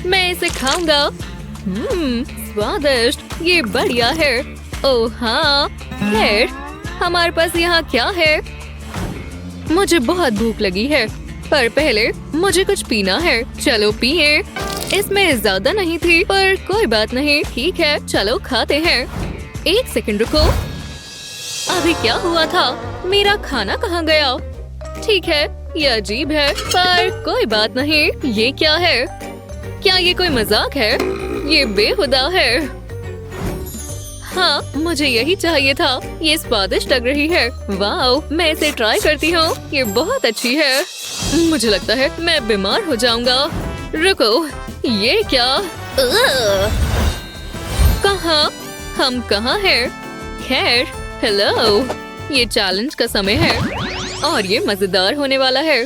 मैं इसे खाऊंगा। स्वादिष्ट, ये बढ़िया है। ओह हाँ, खैर हमारे पास यहाँ क्या है? मुझे बहुत भूख लगी है, पर पहले मुझे कुछ पीना है। चलो पिए। इसमें ज्यादा नहीं थी, पर कोई बात नहीं। ठीक है, चलो खाते हैं। एक सेकंड रुको, अभी क्या हुआ था? मेरा खाना कहाँ गया? ठीक है, ये अजीब है, पर कोई बात नहीं। ये क्या है? क्या ये कोई मजाक है? ये बेहुदा है। हाँ, मुझे यही चाहिए था। ये स्वादिष्ट लग रही है। वाह, मैं इसे ट्राई करती हूँ। ये बहुत अच्छी है। मुझे लगता है मैं बीमार हो जाऊंगा। रुको, ये क्या? कहाँ? हम कहाँ हैं? खैर, हेलो। ये चैलेंज का समय है और ये मजेदार होने वाला है।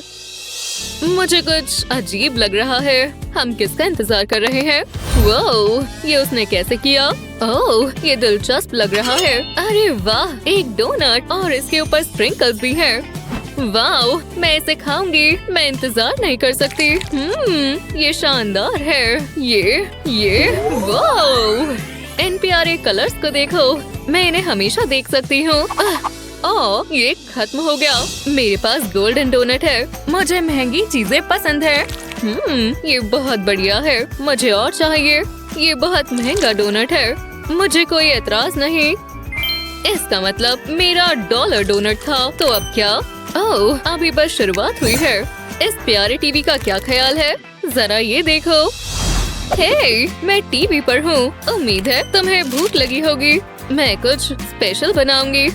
मुझे कुछ अजीब लग रहा है। हम किसका इंतजार कर रहे हैं? वो ये उसने कैसे किया? ओह, ये दिलचस्प लग रहा है। अरे वाह, एक डोनट और इसके ऊपर स्प्रिंकल्स भी हैं। वाह, मैं इसे खाऊंगी। मैं इंतजार नहीं कर सकती। ये शानदार है। ये वाह, इन प्यारे कलर्स को देखो। मैं इन्हें हमेशा देख सकती हूँ। ओह, ये खत्म हो गया। मेरे पास गोल्डन डोनट है। मुझे महंगी चीजें पसंद है। ये बहुत बढ़िया है। मुझे और चाहिए। ये बहुत महंगा डोनट है। मुझे कोई एतराज नहीं। इसका मतलब मेरा डॉलर डोनट था। तो अब क्या? ओह, अभी बस शुरुआत हुई है। इस प्यारे टीवी का क्या ख्याल है? जरा ये देखो। हे, मैं टीवी पर हूँ। उम्मीद है तुम्हें भूख लगी होगी। मैं कुछ स्पेशल बनाऊंगी।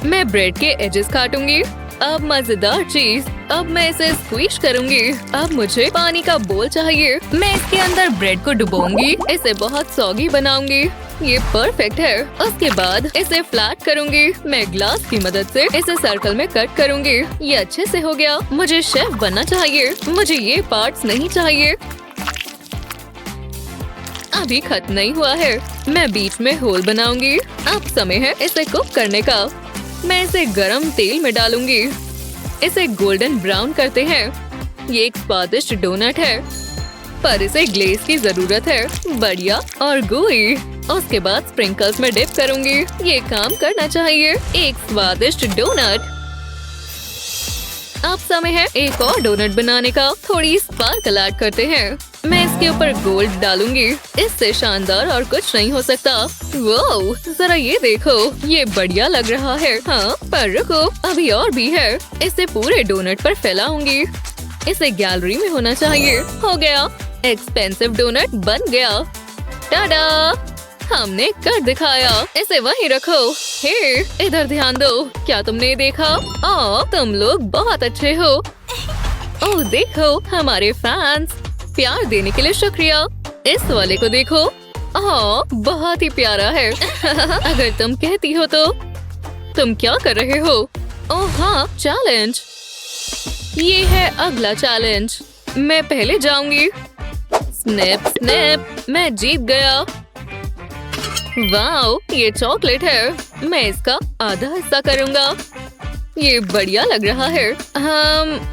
मैं ब्रेड के एजेस काटूंगी। अब मजेदार चीज, अब मैं इसे स्क्वीश करूंगी। अब मुझे पानी का बोल चाहिए। मैं इसके अंदर ब्रेड को डुबोऊंगी। इसे बहुत सॉगी बनाऊंगी। ये परफेक्ट है। उसके बाद इसे फ्लैट करूंगी। मैं ग्लास की मदद से इसे सर्कल में कट करूंगी। ये अच्छे से हो गया। मुझे शेफ बनना चाहिए। मुझे ये पार्ट्स नहीं चाहिए। अभी खत्म नहीं हुआ है। मैं बीच में होल बनाऊंगी। अब समय है इसे कुक करने का। मैं इसे गरम तेल में डालूंगी। इसे गोल्डन ब्राउन करते हैं। ये एक स्वादिष्ट डोनट है, पर इसे ग्लेज की जरूरत है। बढ़िया और gooey। उसके बाद स्प्रिंकल्स में डिप करूंगी। ये काम करना चाहिए। एक स्वादिष्ट डोनट। अब समय है एक और डोनट बनाने का। थोड़ी स्पार्कल ऐड करते हैं। मैं इसके ऊपर गोल्ड डालूंगी। इससे शानदार और कुछ नहीं हो सकता। वो जरा ये देखो, ये बढ़िया लग रहा है। हाँ, पर रुको, अभी और भी है। इसे पूरे डोनट पर फैलाऊंगी। इसे गैलरी में होना चाहिए। हो गया, एक्सपेंसिव डोनट बन गया। टाडा, हमने कर दिखाया। इसे वहीं रखो। हे, इधर ध्यान दो। क्या तुमने देखा? तुम लोग बहुत अच्छे हो। ओह देखो, हमारे फैंस। प्यार देने के लिए शुक्रिया। इस वाले को देखो। बहुत ही प्यारा है। अगर तुम कहती हो तो। तुम क्या कर रहे हो? ओह हाँ, चैलेंज। ये है अगला चैलेंज। मैं पहले जाऊंगी। स्नैप स्नैप, मैं जीत गया। वाओ, ये चॉकलेट है। मैं इसका आधा हिस्सा करूंगा। ये बढ़िया लग रहा है।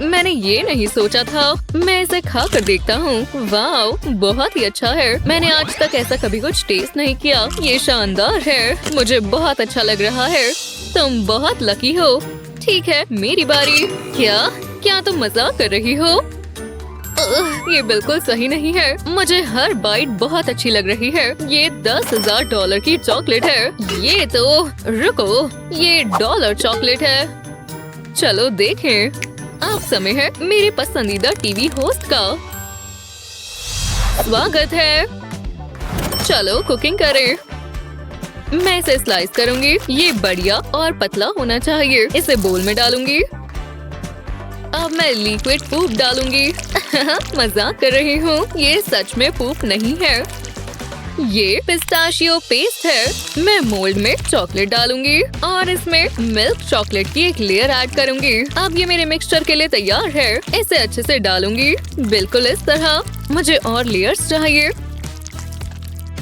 मैंने ये नहीं सोचा था। मैं इसे खा कर देखता हूँ। वाओ, बहुत ही अच्छा है। मैंने आज तक ऐसा कभी कुछ टेस्ट नहीं किया। ये शानदार है। मुझे बहुत अच्छा लग रहा है। तुम बहुत लकी हो। ठीक है, मेरी बारी। क्या तुम मजाक कर रही हो? ये बिल्कुल सही नहीं है। मुझे हर बाइट बहुत अच्छी लग रही है। ये $10,000 की चॉकलेट है। ये तो रुको, ये डॉलर चॉकलेट है। चलो देखें। अब समय है मेरे पसंदीदा टीवी होस्ट का। स्वागत है। चलो कुकिंग करें। मैं इसे स्लाइस करूंगी। ये बढ़िया और पतला होना चाहिए। इसे बोल में डालूंगी। अब मैं लिक्विड पूप डालूंगी। मजाक कर रही हूँ। ये सच में पूप नहीं है। ये पिस्ताशियो पेस्ट है। मैं मोल्ड में चॉकलेट डालूंगी और इसमें मिल्क चॉकलेट की एक लेयर ऐड करूंगी। अब ये मेरे मिक्सचर के लिए तैयार है। इसे अच्छे से डालूंगी, बिल्कुल इस तरह। मुझे और लेयर्स चाहिए।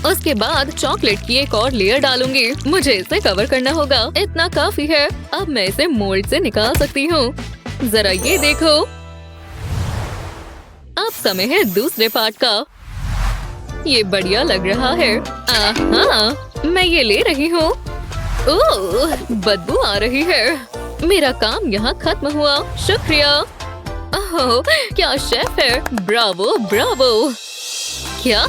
उसके बाद चॉकलेट की एक और लेयर डालूंगी। मुझे इसे कवर करना होगा। इतना काफी है। अब मैं इसे मोल्ड से निकाल सकती हूँ। जरा ये देखो। अब समय है दूसरे पार्ट का। ये बढ़िया लग रहा है। हाँ, मैं ये ले रही हूँ। ओह, बदबू आ रही है। मेरा काम यहाँ खत्म हुआ। शुक्रिया। ओह, क्या शेफ है। Bravo Bravo. क्या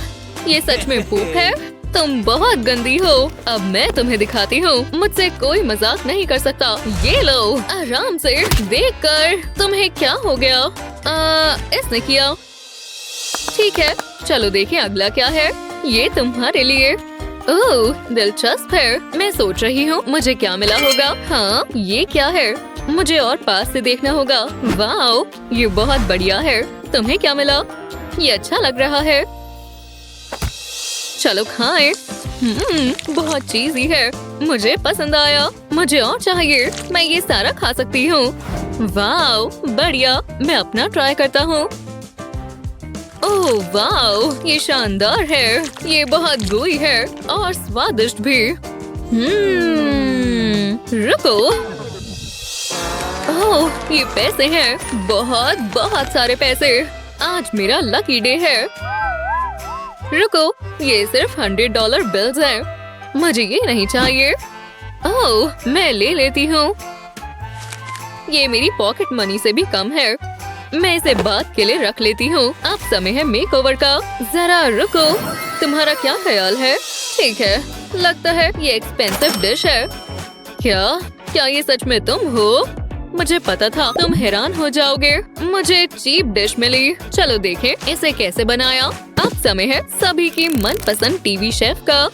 ये सच में पूप है? तुम बहुत गंदी हो। अब मैं तुम्हें दिखाती हूँ। मुझसे कोई मजाक नहीं कर सकता। ये लो, आराम से। देखकर तुम्हें क्या हो गया? इसने किया। ठीक है, चलो देखें अगला क्या है। ये तुम्हारे लिए। ओह, दिलचस्प है। मैं सोच रही हूँ मुझे क्या मिला होगा। हाँ, ये क्या है? मुझे और पास से देखना होगा। वाओ, ये बहुत बढ़िया है। तुम्हें क्या मिला? ये अच्छा लग रहा है। चलो खाएं। बहुत चीज़ी है। मुझे पसंद आया। मुझे और चाहिए। मैं ये सारा खा सकती हूँ। वाओ, बढ़िया। मैं अपना ट्राई करता हूँ। ओह वाओ, ये शानदार है। ये बहुत गोई है और स्वादिष्ट भी। रुको। ओह, ये पैसे हैं। बहुत बहुत सारे पैसे। आज मेरा लकी डे है। रुको, ये सिर्फ $100 बिल्स हैं। मुझे ये नहीं चाहिए। ओह, मैं ले लेती हूँ। ये मेरी पॉकेट मनी से भी कम है। मैं इसे बाद के लिए रख लेती हूँ। अब समय है मेकओवर का। जरा रुको, तुम्हारा क्या ख्याल है? ठीक है, लगता है ये एक्सपेंसिव डिश है। क्या ये सच में तुम हो? मुझे पता था तुम हैरान हो जाओगे। मुझे चीप डिश मिली। चलो देखें इसे कैसे बनाया। अब समय है सभी की मनपसंद टीवी शेफ का।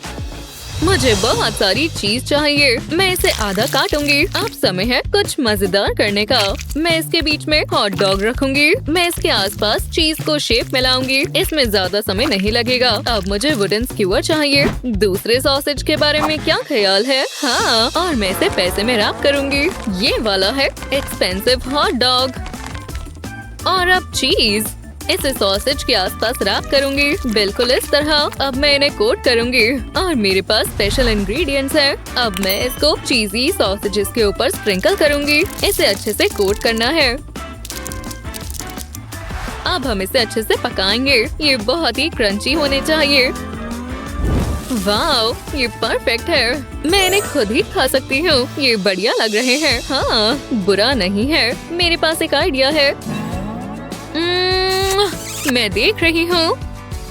मुझे बहुत सारी चीज चाहिए। मैं इसे आधा काटूंगी। अब समय है कुछ मजेदार करने का। मैं इसके बीच में हॉट डॉग रखूंगी। मैं इसके आसपास चीज को शेप में लाऊंगी। इसमें ज्यादा समय नहीं लगेगा। अब मुझे वुडन स्क्यूअर चाहिए। दूसरे सॉसेज के बारे में क्या ख्याल है? हाँ, और मैं इसे पैसे में रैप करूंगी। ये वाला है एक्सपेंसिव हॉट डॉग। और अब चीज। इसे सॉसेज के आसपास रैप करूंगी, बिल्कुल इस तरह। अब मैं इन्हें कोट करूंगी और मेरे पास स्पेशल इंग्रेडिएंट्स हैं। अब मैं इसको चीजी सॉसेजेस के ऊपर स्प्रिंकल करूंगी। इसे अच्छे से कोट करना है। अब हम इसे अच्छे से पकाएंगे। ये बहुत ही क्रंची होने चाहिए। वाओ, ये परफेक्ट है। मैं इन्हें खुद ही खा सकती हूँ। ये बढ़िया लग रहे हैं। हाँ, बुरा नहीं है। मेरे पास एक आइडिया है। मैं देख रही हूँ।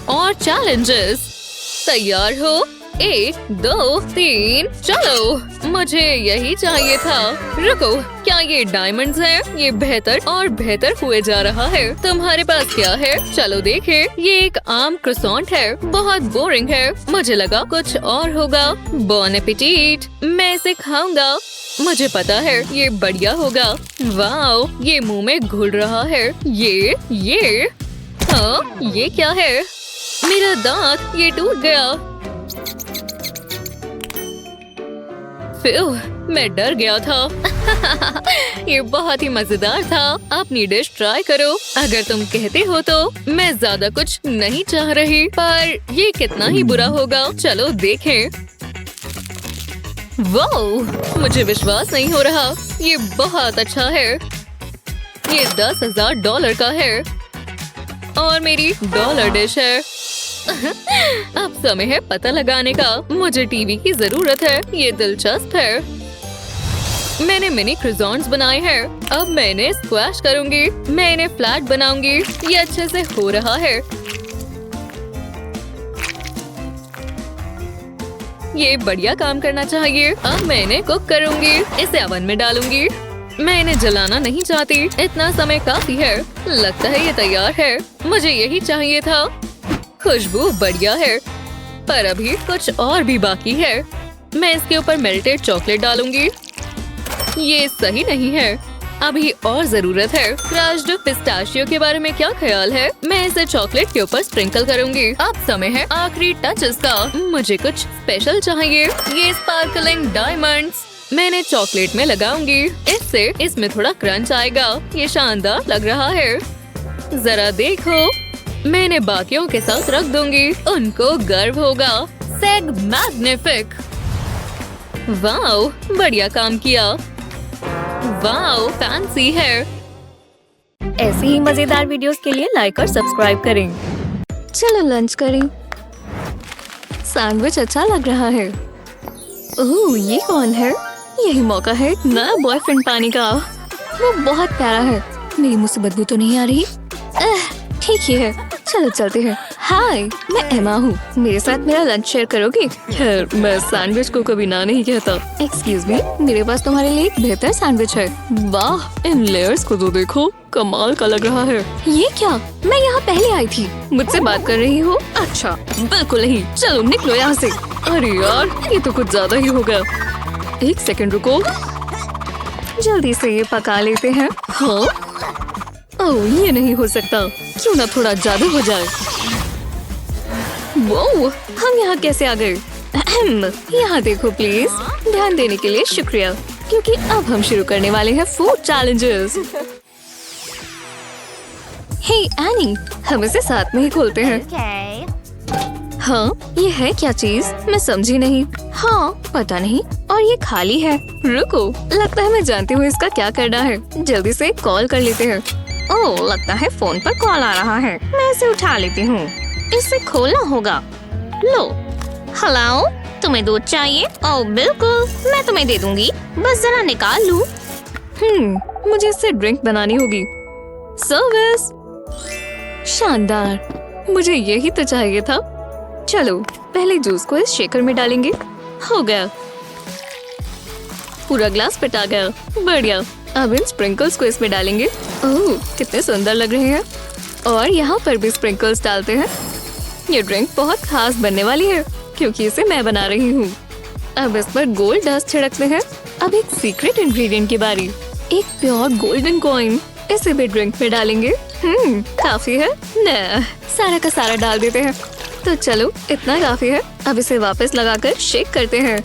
और चैलेंजेस। तैयार हो? 1, 2, 3, चलो। मुझे यही चाहिए था। रुको, क्या ये डायमंड्स हैं? ये बेहतर और बेहतर हुए जा रहा है। तुम्हारे पास क्या है? चलो देखें। ये एक आम क्रोसॉन्ट है। बहुत बोरिंग है। मुझे लगा कुछ और होगा। बॉन एपेटीट। मैं इसे खाऊंगा। मुझे पता है ये बढ़िया होगा। वाओ, ये मुंह में घुल रहा है। ये हाँ, ये क्या है? मेरा दांत, ये टूट गया। फिर मैं डर गया था। ये बहुत ही मजेदार था। अपनी डिश ट्राई करो अगर तुम कहते हो तो। मैं ज्यादा कुछ नहीं चाह रही, पर ये कितना ही बुरा होगा। चलो देखें। वाओ, मुझे विश्वास नहीं हो रहा। ये बहुत अच्छा है। ये $10,000 का है और मेरी डॉलर डिश है। अब समय है पता लगाने का। मुझे टीवी की जरूरत है। ये दिलचस्प है। मैंने मिनी क्रोसॉन्ट्स बनाए हैं। अब मैं इन्हें स्क्वैश करूंगी। मैं इन्हें फ्लैट बनाऊंगी। ये अच्छे से हो रहा है। ये बढ़िया काम करना चाहिए। अब मैं इन्हें कुक करूंगी। इसे ओवन में डालूंगी। मैं इन्हें जलाना नहीं चाहती। इतना समय काफी है। लगता है ये तैयार है। मुझे यही चाहिए था। खुशबू बढ़िया है, पर अभी कुछ और भी बाकी है। मैं इसके ऊपर मेल्टेड चॉकलेट डालूंगी। ये सही नहीं है। अभी और जरूरत है। क्रश्ड पिस्ताशियो के बारे में क्या ख्याल है? मैं इसे चॉकलेट के ऊपर स्प्रिंकल करूंगी। अब समय है आखिरी टचेस का। मुझे कुछ स्पेशल चाहिए। ये स्पार्कलिंग डायमंड्स। मैंने चॉकलेट में लगाऊंगी। इससे इसमें थोड़ा क्रंच आएगा। ये शानदार लग रहा है। जरा देखो। मैं इन्हें बाकियों के साथ रख दूंगी। उनको गर्व होगा। सेग मैग्निफिक। वाओ, बढ़िया काम किया। वाओ, फैंसी है। ऐसी ही मजेदार वीडियोस के लिए लाइक और सब्सक्राइब करें। चलो लंच करें। सैंडविच अच्छा लग रहा है। ओह, ये कौन है? यही मौका है नया बॉयफ्रेंड पाने का। वो बहुत प्यारा है। मेरी मुंह से बदबू तो नहीं आ रही? ठीक ही है, चलो चलते हैं। हाय, मैं एमा हूँ। मेरे साथ मेरा लंच शेयर करोगे? खैर, मैं सैंडविच को कभी ना नहीं कहता। एक्सक्यूज मी, मेरे पास तुम्हारे लिए एक बेहतर सैंडविच है। वाह, इन लेयर्स को तो देखो, कमाल का लग रहा है। ये क्या? मैं यहाँ पहले आई थी। मुझसे बात कर रही हो? अच्छा, बिल्कुल नहीं। चलो निकलो यहाँ से। अरे यार, ये तो कुछ ज्यादा ही हो गया। एक सेकंड रुको, जल्दी से ये पका लेते हैं। हाँ, ओह, ये नहीं हो सकता। क्यों ना थोड़ा जादू हो जाए। वो हम यहाँ कैसे आ गए? यहाँ देखो प्लीज। ध्यान देने के लिए शुक्रिया, क्योंकि अब हम शुरू करने वाले हैं फूड चैलेंजेस। हे एनी, हम इसे साथ में ही खोलते हैं। हाँ, ये है क्या चीज? मैं समझी नहीं। हाँ, पता नहीं। और ये खाली है। रुको, लगता है मैं जानती हूँ इसका क्या करना है। जल्दी से कॉल कर लेते हैं। ओह, लगता है फोन पर कॉल आ रहा है। मैं इसे उठा लेती हूँ। इसे खोलना होगा। लो, हेलो, तुम्हें दूध चाहिए? ओह बिल्कुल, मैं तुम्हें दे दूंगी। बस जरा निकाल लूँ। मुझे इससे ड्रिंक बनानी होगी। सर्विस। शानदार, मुझे यही तो चाहिए था। चलो, पहले जूस को इस शेकर में डालेंगे। हो गया, पूरा ग्लास पिटा गया। बढ़िया। अब इन स्प्रिंकल्स को इसमें डालेंगे। ओह, कितने सुंदर लग रहे हैं। और यहाँ पर भी स्प्रिंकल्स डालते हैं। ये ड्रिंक बहुत खास बनने वाली है, क्योंकि इसे मैं बना रही हूँ। अब इस पर गोल्ड डस्ट छिड़कते हैं। अब एक सीक्रेट इंग्रेडिएंट की बारी। एक प्योर गोल्डन कॉइन। इसे भी ड्रिंक में डालेंगे। काफी है ना? सारा का सारा डाल देते हैं। तो चलो, इतना काफी है। अब इसे वापस लगाकर शेक करते हैं।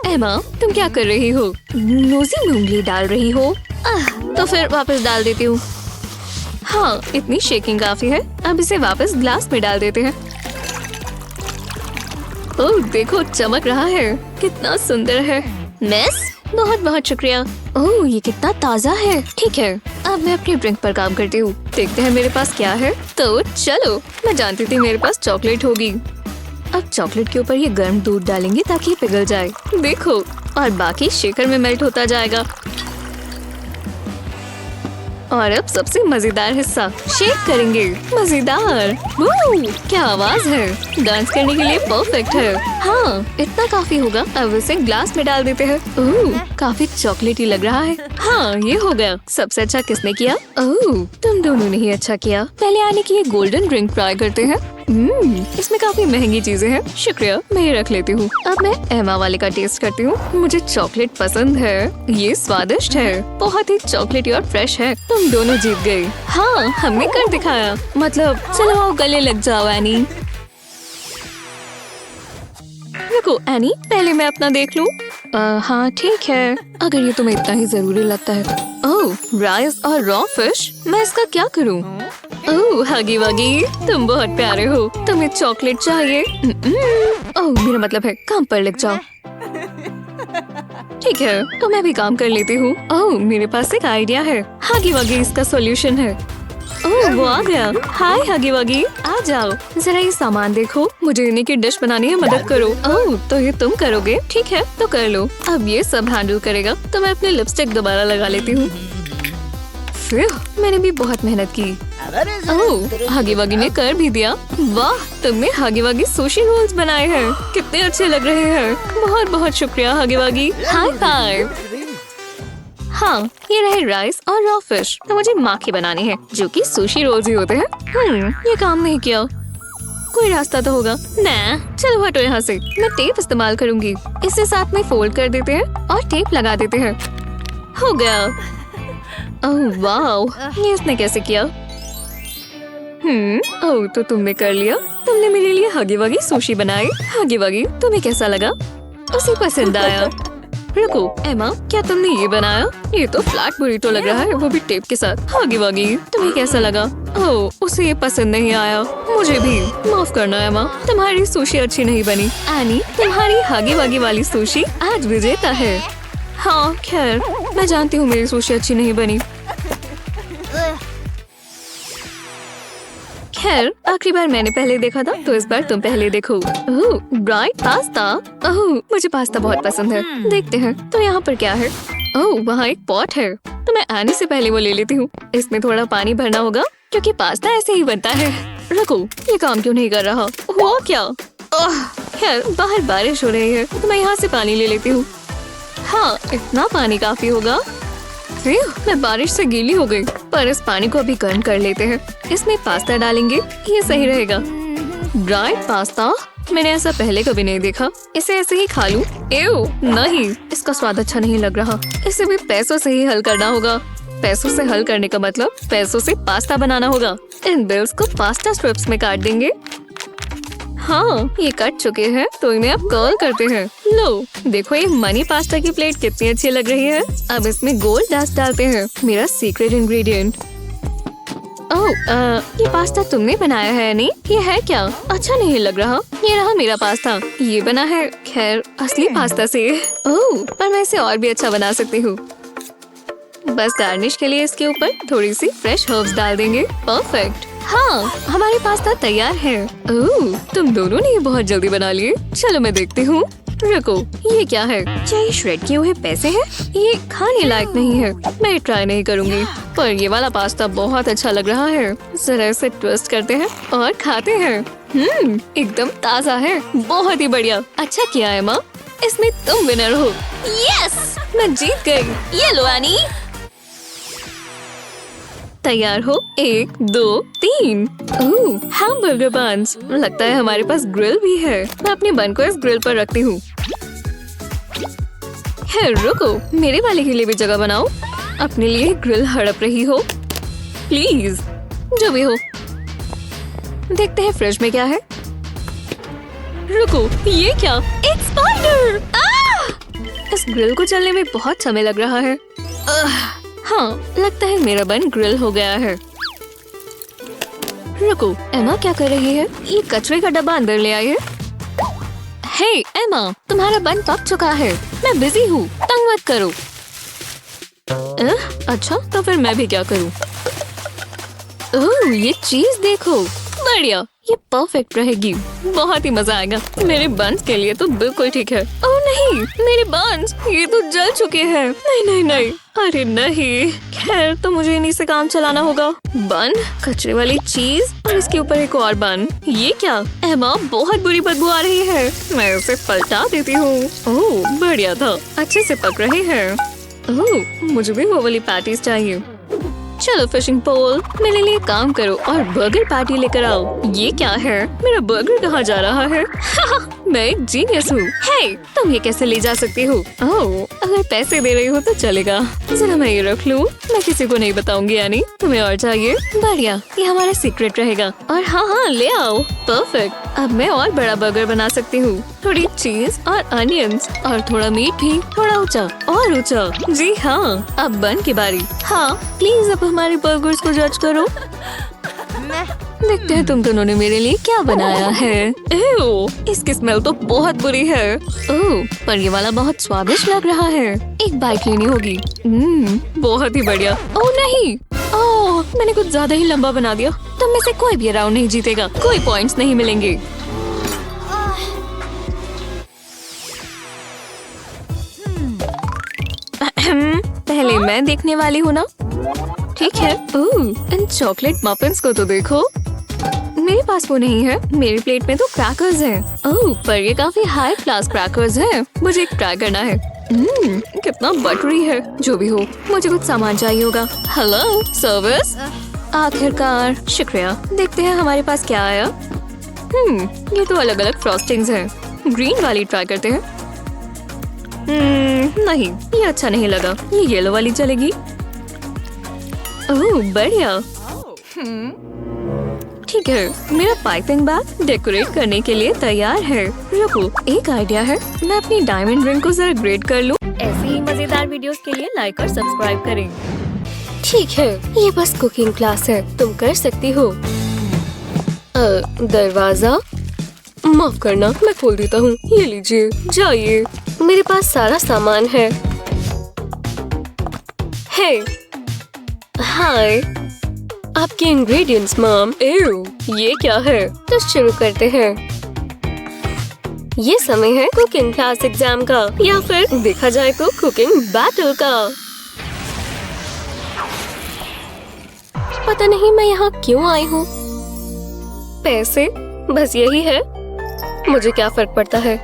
एमा, तुम क्या कर रही हो? नोज़ी में उंगली डाल रही हो? तो फिर वापस डाल देती हूँ। हाँ, इतनी शेकिंग काफी है। अब इसे वापस ग्लास में डाल देते हैं। ओह, देखो, चमक रहा है। कितना सुंदर है। मिस, बहुत बहुत शुक्रिया। ओह, ये कितना ताज़ा है। ठीक है, अब मैं अपनी ड्रिंक पर काम करती हूँ। देखते हैं मेरे पास क्या है। तो चलो, मैं जानती थी मेरे पास चॉकलेट होगी। अब चॉकलेट के ऊपर ये गर्म दूध डालेंगे ताकि पिघल जाए। देखो, और बाकी शेकर में मेल्ट होता जाएगा। और अब सबसे मजेदार हिस्सा, शेक करेंगे। मजेदार। क्या आवाज है। डांस करने के लिए परफेक्ट है। हाँ, इतना काफी होगा। अब इसे ग्लास में डाल देते हैं। काफी चॉकलेटी लग रहा है। हाँ, ये हो गया। सबसे अच्छा किसने किया? तुम दोनों ने ही अच्छा किया। पहले आने की ये गोल्डन ड्रिंक ट्राई करते हैं। इसमें काफी महंगी चीजें हैं। शुक्रिया, मैं ये रख लेती हूँ। अब मैं एमा वाले का टेस्ट करती हूँ। मुझे चॉकलेट पसंद है। ये स्वादिष्ट है, बहुत ही चॉकलेटी और फ्रेश है। तुम दोनों जीत गए। हाँ, हमने कर दिखाया। मतलब, चलो आओ गले लग जाओ एनी। रुको एनी, पहले मैं अपना देख लूँ। हाँ ठीक है, अगर ये तुम्हें इतना ही जरूरी लगता है। ओह, राइस और रॉ फिश। मैं इसका क्या करूँ? ओह, हगी वगी, तुम बहुत प्यारे हो। तुम्हें चॉकलेट चाहिए? ओह, मेरा मतलब है काम पर लग जाओ। ठीक है, तो मैं भी काम कर लेती हूँ। ओह, मेरे पास एक आइडिया है। हगी वगी इसका सॉल्यूशन है। ओह, वो आ गया। हाय हगी वगी, आ जाओ। जरा ये सामान देखो। मुझे इन्हीं की डिश बनाने में मदद करो। ओह, तो ये तुम करोगे? ठीक है, तो कर लो। अब ये सब हैंडल करेगा, तो मैं अपनी लिपस्टिक दोबारा लगा लेती हूँ। मैंने भी बहुत मेहनत की। ओह, हगी वगी ने कर भी दिया। वाह, तुमने हगी वगी सुशी रोल्स बनाए हैं। कितने अच्छे लग रहे हैं। बहुत बहुत शुक्रिया हगी वगी। High five. हाँ, ये रहे राइस और रॉ फिश। तो मुझे माखी बनानी है, जो कि सुशी रोल्स ही होते हैं। ये काम नहीं किया। कोई रास्ता तो होगा ना। चलो हटो यहाँ से। मैं टेप इस्तेमाल करूंगी। इसे साथ में फोल्ड कर देते हैं और टेप लगा देते हैं। हो गया। ओह वाह, ये इसने कैसे किया? ओह, तो तुमने कर लिया। तुमने मेरे लिए हगी वगी सुशी बनाई। हगी वगी, तुम्हें कैसा लगा? उसे पसंद आया। रुको एमा, क्या तुमने ये बनाया? ये तो फ्लैट बुरीटो लग रहा है, वो भी टेप के साथ। हगी वगी, तुम्हें कैसा लगा? ओह, उसे ये पसंद नहीं आया। मुझे भी माफ करना एमा, तुम्हारी सुशी अच्छी नहीं बनी। एनी, तुम्हारी हगी वगी वाली सुशी आज विजेता है। हाँ खैर, मैं जानती हूँ मेरी सुशी अच्छी नहीं बनी। खैर आखिरी बार मैंने पहले देखा था तो इस बार तुम पहले देखो। ओह, ब्राइट पास्ता। ओह, मुझे पास्ता बहुत पसंद है। देखते हैं तो यहाँ पर क्या है। ओह, वहाँ एक पॉट है तो मैं आने से पहले वो ले लेती हूँ। इसमें थोड़ा पानी भरना होगा क्योंकि पास्ता ऐसे ही बनता है। रुको, ये काम क्यों नहीं कर रहा? हुआ क्या? खैर बाहर बारिश हो रही है तो मैं यहाँ से पानी ले लेती हूँ। हाँ, इतना पानी काफी होगा। मैं बारिश से गीली हो गई, पर इस पानी को अभी गर्म कर लेते हैं। इसमें पास्ता डालेंगे, ये सही रहेगा। ड्राइड पास्ता, मैंने ऐसा पहले कभी नहीं देखा। इसे ऐसे ही खा लूं? एव, नहीं, इसका स्वाद अच्छा नहीं लग रहा। इसे भी पैसों से ही हल करना होगा। पैसों से हल करने का मतलब पैसों से पास्ता बनाना होगा। इन बिल्स को पास्ता स्ट्रिप्स में काट देंगे। हाँ, ये कट चुके हैं तो इन्हें अब कर्ल करते हैं। लो, देखो ये मनी पास्ता की प्लेट कितनी अच्छी लग रही है। अब इसमें गोल्ड डस्ट डालते हैं, मेरा सीक्रेट इंग्रेडिएंट। ओह, ये पास्ता तुमने बनाया है नहीं? ये है क्या? अच्छा नहीं लग रहा। ये रहा मेरा पास्ता, ये बना है खैर असली पास्ता से। ओह, पर मैं इसे और भी अच्छा बना सकती हूँ। बस गार्निश के लिए इसके ऊपर थोड़ी सी फ्रेश हर्ब्स डाल देंगे। परफेक्ट। हाँ, हमारी पास्ता तैयार है। ओह, तुम दोनों ने ये बहुत जल्दी बना लिए। चलो मैं देखती हूँ। रुको, ये क्या है? क्या ये श्रेड किए हुए पैसे हैं? ये खाने लायक नहीं है, मैं ट्राई नहीं करूँगी। पर ये वाला पास्ता बहुत अच्छा लग रहा है। जरा इसे ट्विस्ट करते हैं और खाते हैं। एकदम ताज़ा है, बहुत ही बढ़िया। अच्छा किया एमा, इसमें तुम विनर हो। यस, मैं जीत गई। ये लो एनी। तैयार हो? 1, 2, 3। ओह, हैमबर्गर बन्स। लगता है हमारे पास ग्रिल भी है। मैं अपने बन को इस ग्रिल पर रखती हूँ। रुको, मेरे वाले के लिए भी जगह बनाओ। अपने लिए ग्रिल हड़प रही हो? प्लीज, जो भी हो। देखते हैं फ्रिज में क्या है। रुको, ये क्या? एक स्पाइडर! इस ग्रिल को चलने में बहुत समय लग रहा है। हाँ, लगता है मेरा बन ग्रिल हो गया है। रुको, एमा क्या कर रही है? ये कचरे का डब्बा अंदर ले आई है। हे एमा, तुम्हारा बन पक चुका है। मैं बिजी हूँ, तंग मत करो। अच्छा, तो फिर मैं भी क्या करूँ? ओह, ये चीज देखो, बढ़िया। ये परफेक्ट रहेगी, बहुत ही मजा आएगा। मेरे बन्स के लिए तो बिल्कुल ठीक है। ओह नहीं, मेरे बन्स, ये तो जल चुके हैं। नहीं नहीं नहीं, अरे नहीं। खैर, तो मुझे इन्हीं से काम चलाना होगा। बन, कचरे वाली चीज और इसके ऊपर एक और बन। ये क्या? एमा, बहुत बुरी बदबू आ रही है। मैं उसे पलटा देती हूँ। ओह, बढ़िया था, अच्छे से पक रही है। ओह, मुझे भी वो वाली पैटीज चाहिए। चलो फिशिंग पोल, मेरे लिए काम करो और बर्गर पैटी लेकर आओ। ये क्या है? मेरा बर्गर कहाँ जा रहा है? मैं एक जीनियस हूँ। हे, तुम ये कैसे ले जा सकती हो? ओह, अगर पैसे दे रही हो तो चलेगा। जरा मैं ये रख लूँ, मैं किसी को नहीं बताऊंगी। यानी तुम्हें और चाहिए? बढ़िया, ये हमारा सीक्रेट रहेगा। और हाँ, ले आओ। परफेक्ट, अब मैं और बड़ा बर्गर बना सकती हूँ। थोड़ी चीज और अनियंस और थोड़ा मीट भी, थोड़ा ऊंचा और ऊंचा। जी हाँ, अब बन की बारी। हाँ, प्लीज अब हमारे बर्गर्स को जज करो। देखते हैं तुम दोनों ने मेरे लिए क्या बनाया है। एव, इसकी स्मेल तो बहुत बुरी है। ओह, पर ये वाला बहुत स्वादिष्ट लग रहा है। एक बाइट लेनी होगी। बहुत ही बढ़िया। ओह नहीं, ओह, मैंने कुछ ज्यादा ही लंबा बना दिया। तुम में से कोई भी राउंड नहीं जीतेगा, कोई पॉइंट्स नहीं मिलेंगे। पहले मैं देखने वाली हूँ ना? ठीक है। ओह, इन चॉकलेट मफिन्स को तो देखो। मेरे पास वो नहीं है, मेरी प्लेट में तो क्रैकर्स हैं। ओह, पर ये काफी हाई क्लास क्रैकर्स हैं। मुझे एक ट्राई करना है। कितना बटरी है। जो भी हो, मुझे कुछ सामान चाहिए होगा। Hello, service? आखिरकार, शुक्रिया। देखते हैं हमारे पास क्या आया। ये तो अलग अलग फ्रॉस्टिंग्स हैं। ग्रीन वाली ट्राई करते हैं। नहीं, ये अच्छा नहीं लगा। ये येलो वाली चलेगी। ओह, बढ़िया। ठीक है, मेरा पाइपिंग बैग डेकोरेट करने के लिए तैयार है। रुको, एक आइडिया है। मैं अपनी डायमंड रिंग को जरा ग्रेड कर लूं। ऐसी ही मजेदार वीडियोस के लिए लाइक और सब्सक्राइब करें। ठीक है, ये बस कुकिंग क्लास है, तुम कर सकती हो। दरवाजा माफ करना, मैं खोल देता हूँ। ये लीजिए, जाइए। मेरे पास सारा सामान है। हे, हाय। आपके इंग्रेडिएंट्स मैम। एव, ये क्या है? तो शुरू करते हैं। ये समय है कुकिंग क्लास एग्जाम का, या फिर देखा जाए तो कुकिंग बैटल का। पता नहीं मैं यहाँ क्यों आई हूँ। पैसे बस यही है, मुझे क्या फर्क पड़ता है।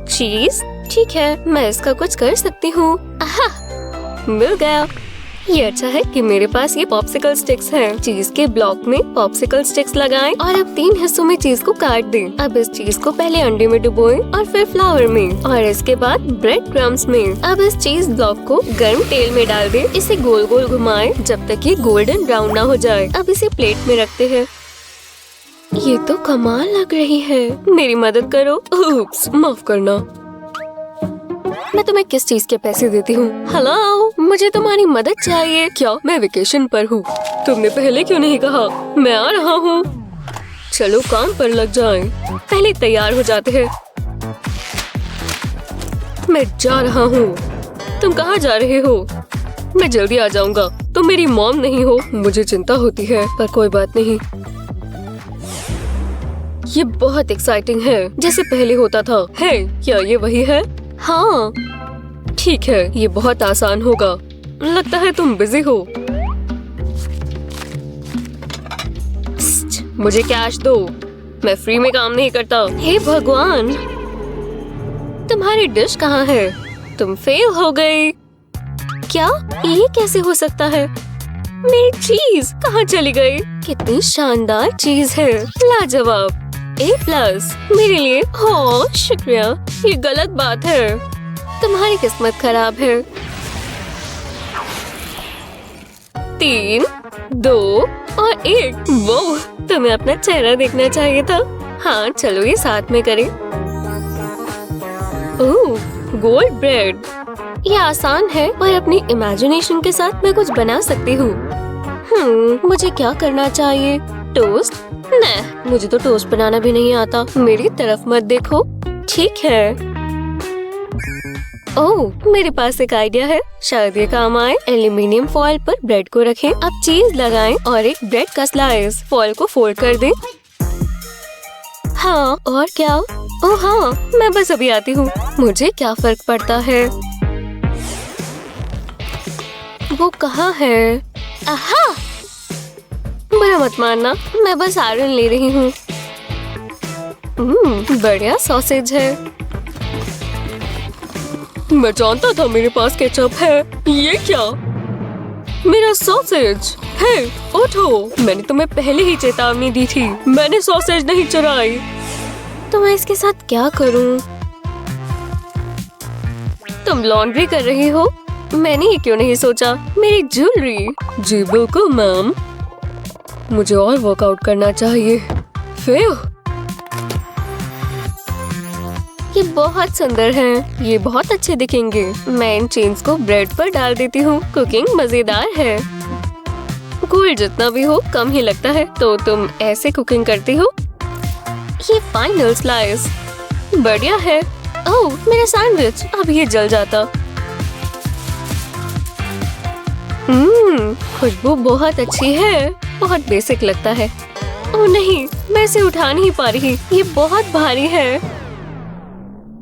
चीज ठीक है, मैं इसका कुछ कर सकती हूँ। मिल गया। ये अच्छा है कि मेरे पास ये पॉप्सिकल स्टिक्स हैं। चीज के ब्लॉक में पॉप्सिकल स्टिक्स लगाएं और अब 3 हिस्सों में चीज को काट दें। अब इस चीज को पहले अंडे में डुबोएं और फिर फ्लावर में और इसके बाद ब्रेड क्रम्स में। अब इस चीज ब्लॉक को गर्म तेल में डाल दें। इसे गोल गोल घुमाएं जब तक ये गोल्डन ब्राउन ना हो जाए। अब इसे प्लेट में रखते हैं। ये तो कमाल लग रही है। मेरी मदद करो। उप्स, माफ करना। मैं तुम्हें किस चीज के पैसे देती हूँ? हेलो, मुझे तुम्हारी मदद चाहिए। क्या मैं वेकेशन पर हूँ? तुमने पहले क्यों नहीं कहा? मैं आ रहा हूँ। चलो काम पर लग जाएं। पहले तैयार हो जाते हैं। मैं जा रहा हूँ। तुम कहाँ जा रहे हो? मैं जल्दी आ जाऊंगा। तुम मेरी मॉम नहीं हो। मुझे चिंता होती है, पर कोई बात नहीं। ये बहुत एक्साइटिंग है, जैसे पहले होता था। है क्या ये वही है? हाँ ठीक है, ये बहुत आसान होगा। लगता है तुम बिजी हो। मुझे कैश दो, मैं फ्री में काम नहीं करता। हे भगवान, तुम्हारी डिश कहाँ है? तुम फेल हो गई। क्या ये कैसे हो सकता है? मेरी चीज कहाँ चली गई? कितनी शानदार चीज है, लाजवाब। A+ मेरे लिए। हो शुक्रिया। ये गलत बात है। तुम्हारी किस्मत खराब है। 3, 2 और 1। वो तुम्हें अपना चेहरा देखना चाहिए था। हाँ चलो ये साथ में करें। ओह, गोल्ड ब्रेड। ये आसान है, पर अपनी इमेजिनेशन के साथ मैं कुछ बना सकती हूँ। मुझे क्या करना चाहिए? टोस्ट? नहीं, मुझे तो टोस्ट बनाना भी नहीं आता। मेरी तरफ मत देखो। ठीक है। ओह, मेरे पास एक आइडिया है, शायद ये काम आए। एल्यूमिनियम फॉइल पर ब्रेड को रखें। अब चीज लगाएं और एक ब्रेड का स्लाइस। फॉइल को फोल्ड कर दें। हाँ और क्या? ओह हाँ, मैं बस अभी आती हूँ। मुझे क्या फर्क पड़ता है? वो कहाँ है? आहा! बुरा मत मानना, मैं बस आयरन ले रही हूँ। बढ़िया सॉसेज है। मैं जानता था मेरे पास केचप है। ये क्या? मेरा सॉसेज है। उठो, मैंने तुम्हें पहले ही चेतावनी दी थी। मैंने सॉसेज नहीं चुराई। तो मैं इसके साथ क्या करूँ? तुम लॉन्ड्री कर रही हो? मैंने ये क्यों नहीं सोचा? मेरी ज्वेलरी। जी बिल्कुल मैम, मुझे और वर्कआउट करना चाहिए। फिर ये बहुत सुंदर हैं। ये बहुत अच्छे दिखेंगे। मैं इन चेन्स को ब्रेड पर डाल देती हूँ। कुकिंग मजेदार है। गोल्ड जितना भी हो कम ही लगता है। तो तुम ऐसे कुकिंग करती हो? ये फाइनल स्लाइस बढ़िया है। ओह, मेरा सैंडविच, अब ये जल जाता। खुशबू बहुत अच्छी है। बहुत बेसिक लगता है। ओह नहीं, मैं इसे उठा नहीं पा रही। ये बहुत भारी है।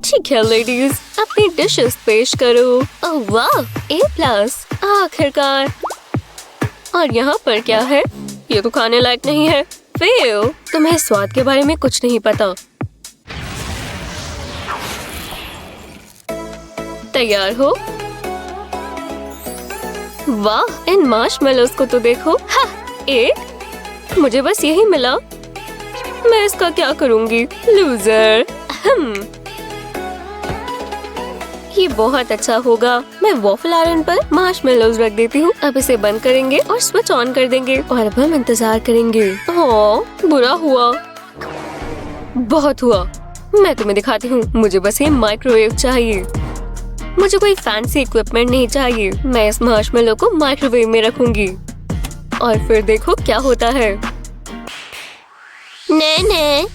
ठीक है लेडीज, अपनी डिशेस पेश करो। ओह वाह, A+, आखिरकार। और यहाँ पर क्या है? ये तो खाने लायक नहीं है। फेल। तुम्हें स्वाद के बारे में कुछ नहीं पता। तैयार हो? वाह, इन मार्शमेलोस को तो देखो। हा, एक मुझे बस यही मिला। मैं इसका क्या करूंगी? लूजर। ये बहुत अच्छा होगा। मैं वॉफल आयरन पर मार्शमेलोस रख देती हूँ। अब इसे बंद करेंगे और स्विच ऑन कर देंगे और अब हम इंतजार करेंगे। ओह, बुरा हुआ। बहुत हुआ। मैं तुम्हें दिखाती हूँ। मुझे बस ये माइक्रोवेव चाहिए। मुझे कोई फैंसी इक्विपमेंट नहीं चाहिए। मैं इस मार्शमेलो को माइक्रोवेव में रखूंगी और फिर देखो क्या होता है। नहीं,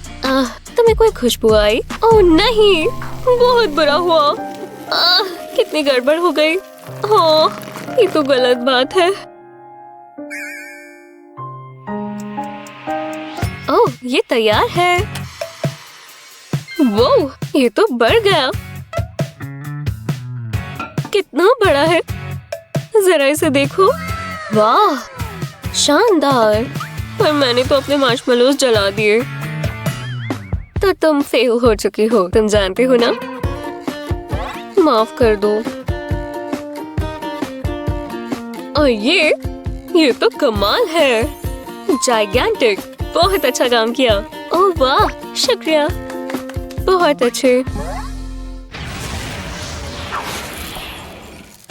तुम्हें कोई खुशबू आई? ओह नहीं, बहुत बुरा हुआ। कितनी गड़बड़ हो गई। हाँ, ये तो गलत बात है। ओह, ये तैयार है। वो ये तो बढ़ गया। कितना बड़ा है, जरा इसे देखो। वाह, शानदार। पर मैंने तो अपने मार्शमेलोज जला दिए। तो तुम फेल हो चुकी हो, तुम जानते हो ना। माफ कर दो। और ये तो कमाल है, जाइगेंटिक। बहुत अच्छा काम किया। ओह वाह, शुक्रिया। बहुत अच्छे।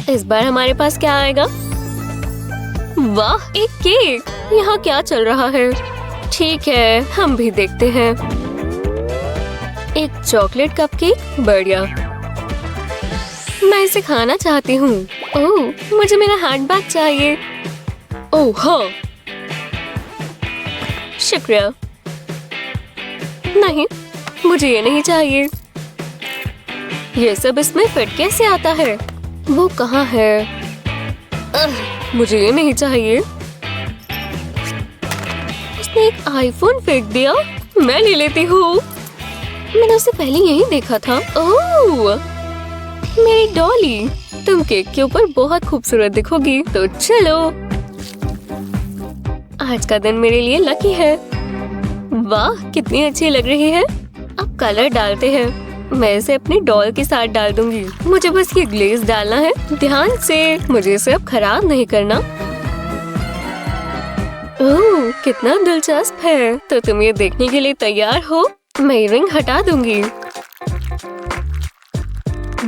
इस बार हमारे पास क्या आएगा? वाह, एक केक। यहाँ क्या चल रहा है? ठीक है, हम भी देखते हैं। एक चॉकलेट कपकेक, बढ़िया। मैं इसे खाना चाहती हूँ। ओह, मुझे मेरा हैंडबैग चाहिए। ओह हाँ, शुक्रिया। नहीं, मुझे ये नहीं चाहिए। ये सब इसमें फिट कैसे आता है? वो कहाँ है? मुझे ये नहीं चाहिए। उसने एक आईफोन फेंक दिया। मैं ले लेती हूँ। मैंने उसे पहले यहीं देखा था। ओह, मेरी डॉली, तुम केक के ऊपर बहुत खूबसूरत दिखोगी। तो चलो, आज का दिन मेरे लिए लकी है। वाह, कितनी अच्छी लग रही है। अब कलर डालते हैं। मैं इसे अपनी डॉल के साथ डाल दूंगी। मुझे बस ये ग्लेज डालना है। ध्यान से, मुझे इसे अब खराब नहीं करना। ओह, कितना दिलचस्प है। तो तुम ये देखने के लिए तैयार हो? मैं रिंग हटा दूंगी।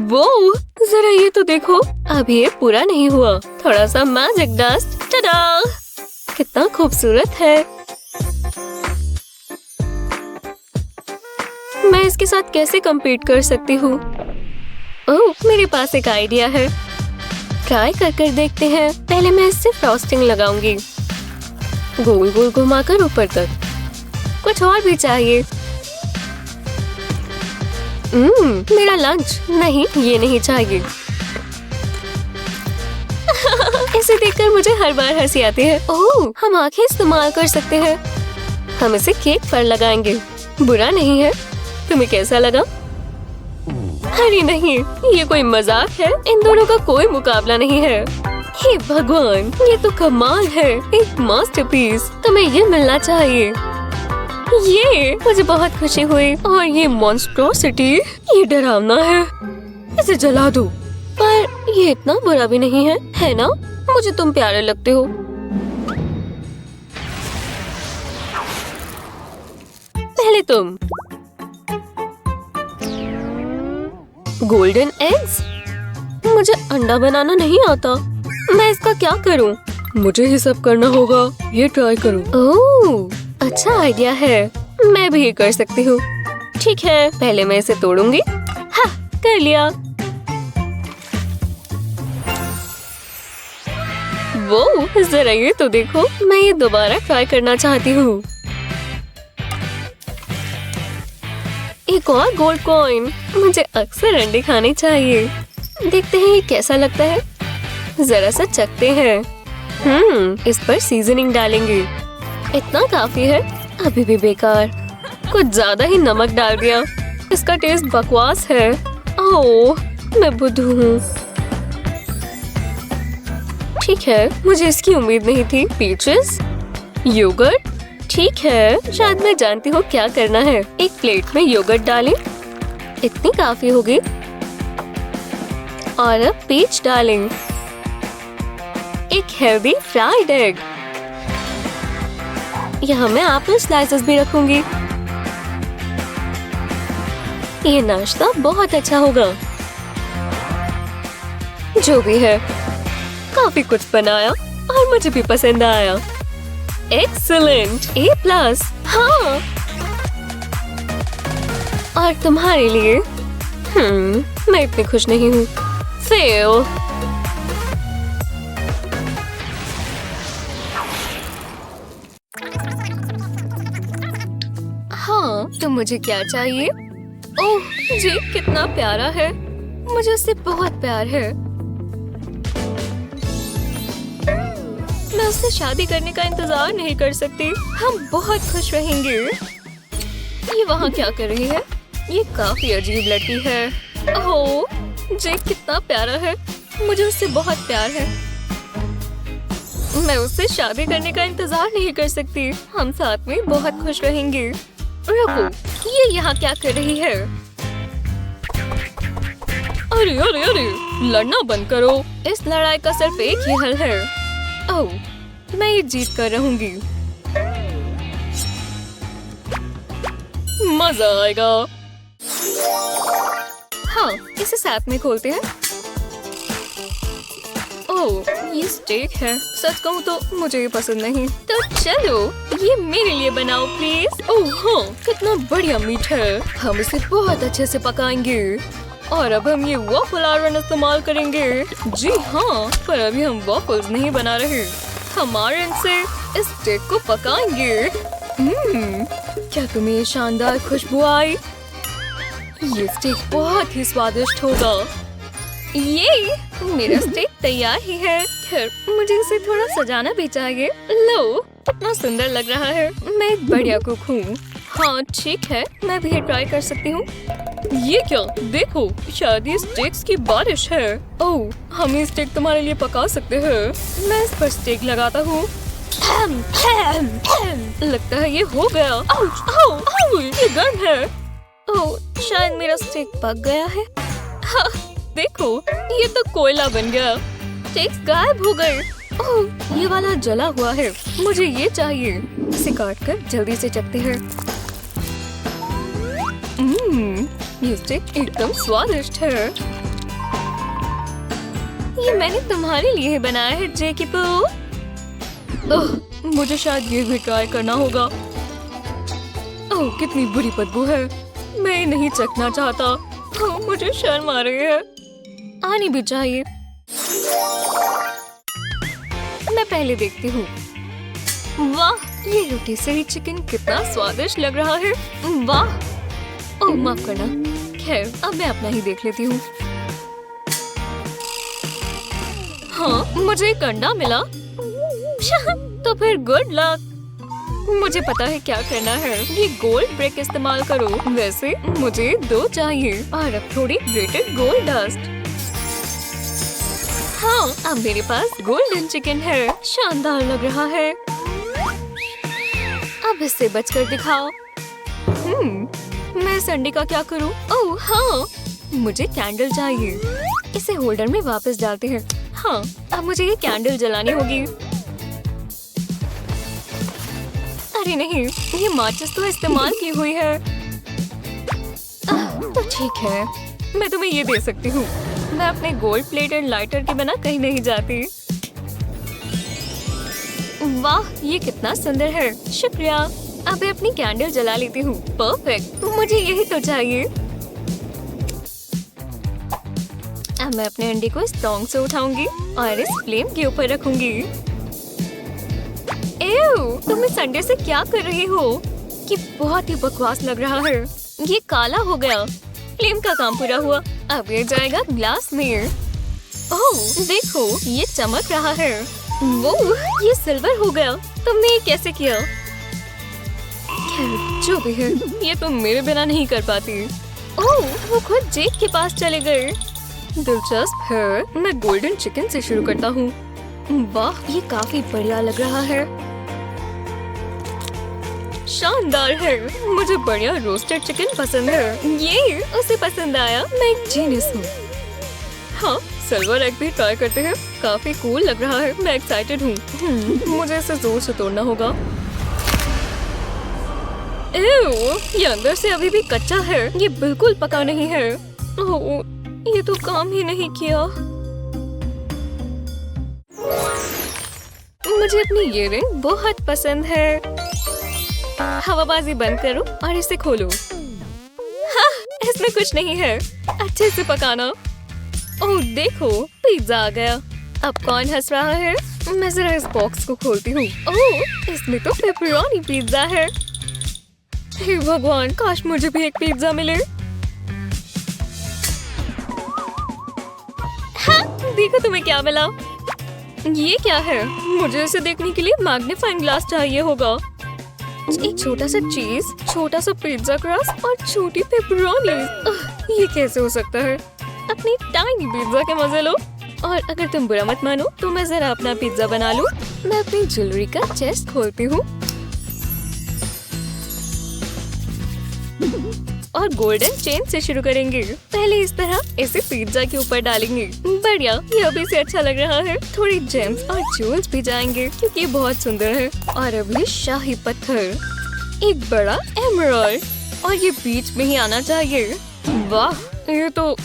वो, जरा ये तो देखो। अभी ये पूरा नहीं हुआ। थोड़ा सा मैजिक डस्ट। टाडा! कितना खूबसूरत है। मैं इसके साथ कैसे compete कर सकती हूँ? ओह, मेरे पास एक आइडिया है। ट्राई कर देखते हैं। पहले मैं इससे फ्रॉस्टिंग लगाऊंगी, गोल गोल घुमाकर ऊपर तक। कुछ और भी चाहिए। मेरा लंच। नहीं, ये नहीं चाहिए। इसे देखकर मुझे हर बार हंसी आती है। ओह, हम आंखें इस्तेमाल कर सकते हैं। हम इसे केक पर लगाएंगे। बुरा नहीं है। तुम्हें कैसा लगा? अरे नहीं, ये कोई मजाक है। इन दोनों का कोई मुकाबला नहीं है। हे भगवान, ये तो कमाल है, एक मास्टरपीस। तुम्हें ये मिलना चाहिए। ये मुझे बहुत खुशी हुई। और ये मॉन्स्ट्रोसिटी, ये डरावना है। इसे जला दो। पर ये इतना बुरा भी नहीं है ना? मुझे तुम प्यारे लगते हो। पहले तुम। Golden eggs? मुझे अंडा बनाना नहीं आता। मैं इसका क्या करूं? मुझे ही सब करना होगा। ये ट्राई करूं। ओह, अच्छा आइडिया है। मैं भी ये कर सकती हूँ। ठीक है, पहले मैं इसे तोड़ूंगी। हाँ, कर लिया। वो, जरा ये तो देखो। मैं ये दोबारा ट्राई करना चाहती हूँ। एक और गोल्ड कॉइन। मुझे अक्सर अंडे खाने चाहिए। देखते हैं ये कैसा लगता है। जरा सा चखते हैं। इस पर सीजनिंग डालेंगे। इतना काफी है। अभी भी बेकार। कुछ ज्यादा ही नमक डाल दिया। इसका टेस्ट बकवास है। ओह, मैं बुद्धू हूँ। ठीक है, मुझे इसकी उम्मीद नहीं थी। Peaches, yoghurt. ठीक है, शायद मैं जानती हूँ क्या करना है। एक प्लेट में योगर्ट डालें। इतनी काफी होगी। और अब पीच डालें। एक हेल्दी फ्राइड एग। यहाँ मैं एप्पल स्लाइसेस भी रखूंगी। ये नाश्ता बहुत अच्छा होगा। जो भी है, काफी कुछ बनाया और मुझे भी पसंद आया। Excellent, A+। हाँ, और तुम्हारे लिए मैं इतनी खुश नहीं हूँ। फेल। हाँ, तो मुझे क्या चाहिए? ओह जी, कितना प्यारा है। मुझे उससे बहुत प्यार है। मैं उससे शादी करने का इंतजार नहीं कर सकती। हम बहुत खुश रहेंगे। ये वहाँ क्या कर रही है? ये काफी अजीब लड़की है। ओह, जेक कितना प्यारा है। मुझे उससे बहुत प्यार है। मैं उससे शादी करने का इंतजार नहीं कर सकती। हम साथ में बहुत खुश रहेंगे। रुको, ये यहाँ क्या कर रही है? अरे अरे अरे, लड़ना बंद करो। इस लड़ाई का सिर्फ एक ही हल है। ओह, मैं ये जीत कर रहूंगी। मजा आएगा। हाँ, इसे साथ में खोलते हैं। ओह, ये स्टेक है। सच कहूँ तो मुझे ये पसंद नहीं। तो चलो, ये मेरे लिए बनाओ प्लीज। ओह हाँ, कितना बढ़िया मीट है। हम इसे बहुत अच्छे से पकाएंगे। और अब हम ये वॉफल आयरन इस्तेमाल करेंगे। जी हाँ, पर अभी हम वॉफल्स नहीं बना रहे। हम आयरन से इस स्टेक को पकाएंगे। क्या तुम्हें ये शानदार खुशबू आई? ये स्टेक बहुत ही स्वादिष्ट होगा। ये मेरा स्टेक तैयार ही है। खैर, मुझे इसे थोड़ा सजाना भी चाहिए। लो, कितना सुंदर लग रहा है। मैं एक बढ़िया कुक हूँ। हाँ ठीक है, मैं भी ट्राई कर सकती हूँ। ये क्या? देखो, शायद ये स्टेक्स की बारिश है। ओह, हम ये स्टेक तुम्हारे लिए पका सकते हैं। मैं इस पर स्टेक लगाता हूँ। लगता है ये हो गया। आउच, आउ, आउ, ये गर्म है। ओह, शायद मेरा स्टेक पक गया है। हाँ, देखो, ये तो कोयला बन गया। स्टेक्स गायब हो गए। ओह, ये वाला जला हुआ है। मुझे ये चाहिए। इसे काट कर जल्दी से चखते हैं। ये स्टेक एकदम स्वादिष्ट है। ये मैंने तुम्हारे लिए ही बनाया है, जेकी पू। ओह, मुझे शायद ये भी ट्राई करना होगा। ओह, कितनी बुरी बदबू है। मैं नहीं चखना चाहता। ओह, मुझे शर्म आ रही है। आनी भी चाहिए। मैं पहले देखती हूँ। वाह, ये रोटीसरी चिकन कितना स्वादिष्ट लग रहा है। वाह। ओह, माफ करना। खैर, अब मैं अपना ही देख लेती हूँ। हाँ, मुझे एक अंडा मिला। तो फिर गुड लक। मुझे पता है क्या करना है। ये गोल्ड ब्रिक इस्तेमाल करो। वैसे मुझे 2 चाहिए और अब थोड़ी ग्रेटेड गोल्ड डस्ट। हाँ, अब मेरे पास गोल्डन चिकन है। शानदार लग रहा है। अब इससे बचकर दिखाओ। मैं इस अंडे का क्या करूँ? ओह हाँ, मुझे कैंडल चाहिए। इसे होल्डर में वापस डालते हैं। हाँ, अब मुझे ये कैंडल जलानी होगी। अरे नहीं, ये माचिस तो इस्तेमाल की हुई है। तो ठीक है, मैं तुम्हें ये दे सकती हूँ। मैं अपने गोल्ड प्लेटेड लाइटर के बिना कहीं नहीं जाती। वाह, ये कितना सुंदर है। शुक्रिया। अब मैं अपनी कैंडल जला लेती हूँ। परफेक्ट, मुझे यही तो चाहिए। अब मैं अपने अंडे को इस टोंग से उठाऊंगी और इस फ्लेम के ऊपर रखूंगी। एव, तुम इस अंडे से क्या कर रही हो? ये बहुत ही बकवास लग रहा है। ये काला हो गया। फ्लेम का काम पूरा हुआ। अब ये जाएगा ग्लास में। ओह, देखो, ये चमक रहा है। वो, ये सिल्वर हो गया। तुमने ये कैसे किया? खैर, जो भी है, ये तुम मेरे बिना नहीं कर पाती। ओह, वो खुद जेक के पास चले गए। दिलचस्प है। मैं गोल्डन चिकन से शुरू करता हूँ। वाह, ये काफी बढ़िया लग रहा है। शानदार है। मुझे बढ़िया रोस्टेड चिकन पसंद है। ये उसे पसंद आया। मैं एक जीनियस हूँ। हाँ, सिल्वर एग भी ट्राई करते हैं। काफी कूल लग रहा है। मैं एक्साइटेड हूँ। मुझे इसे जोर से तोड़ना होगा। एव, ये अंदर से अभी भी कच्चा है। ये बिल्कुल पका नहीं है। ओह, ये तो काम ही नहीं किया। मुझे अपनी इयररिंग बहुत पसंद है। हवाबाजी बंद करो और इसे खोलो। हाँ, इसमें कुछ नहीं है। अच्छे से पकाना। ओह देखो, पिज्जा आ गया। अब कौन हंस रहा है? मैं जरा इस बॉक्स को खोलती हूँ। ओह, इसमें तो पेपरोनी पिज्जा है। हे भगवान, काश मुझे भी एक पिज्जा मिले। हाँ, देखो तुम्हें क्या मिला। ये क्या है? मुझे इसे देखने के लिए मैग्नीफाइंग ग्लास चाहिए होगा। एक छोटा सा चीज, छोटा सा पिज्जा क्रस्ट और छोटी पेपरोनी। ये कैसे हो सकता है? अपनी टाइनी पिज्जा के मजे लो। और अगर तुम बुरा मत मानो तो मैं जरा अपना पिज्जा बना लूं। मैं अपनी ज्वेलरी का चेस्ट खोलती हूँ और गोल्डन चेन से शुरू करेंगे। पहले इस तरह इसे पिज्जा के ऊपर डालेंगे। बढ़िया, ये अभी से अच्छा लग रहा है। थोड़ी जेम्स और ज्वेल्स भी जाएंगे क्योंकि ये बहुत सुंदर है। और अब ये शाही पत्थर, एक बड़ा एमराल्ड, और ये बीच में ही आना चाहिए। वाह, ये तो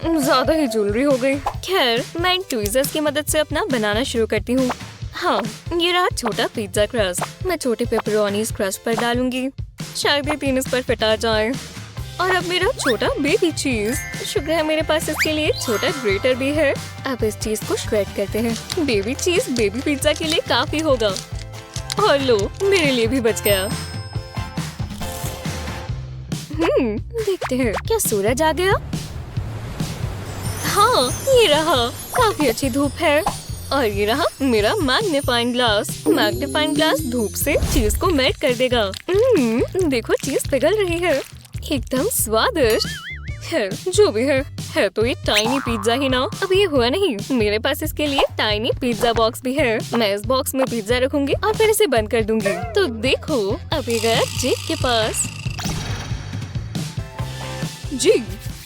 ज्यादा ही ज्वेलरी हो गई। खैर, मैं इन ट्वीजर्स की मदद से अपना बनाना शुरू करती हूँ। हाँ, ये रहा छोटा पिज्जा क्रस्ट। मैं छोटे पेपरोनीज क्रस्ट पर डालूंगी। शायद ये 3 इस पर फिट आ जाए। और अब मेरा छोटा बेबी चीज। शुक्र है मेरे पास इसके लिए एक छोटा ग्रेटर भी है। अब इस चीज को श्रेड करते हैं। बेबी चीज बेबी पिज्जा के लिए काफी होगा। और लो, मेरे लिए भी बच गया। देखते हैं क्या सूरज आ गया। हाँ, ये रहा। काफी अच्छी धूप है। और ये रहा मेरा मैग्नीफाइंग ग्लास। मैग्नीफाइंग ग्लास धूप से चीज को मेल्ट कर देगा। देखो, चीज पिघल रही है। एकदम स्वादिष्ट है। जो भी है तो ये टाइनी पिज्जा ही ना। अब ये हुआ नहीं, मेरे पास इसके लिए टाइनी पिज्जा बॉक्स भी है। मैं इस बॉक्स में पिज्जा रखूंगी और फिर इसे बंद कर दूंगी। तो देखो, अब ये गया जेक के पास। जी,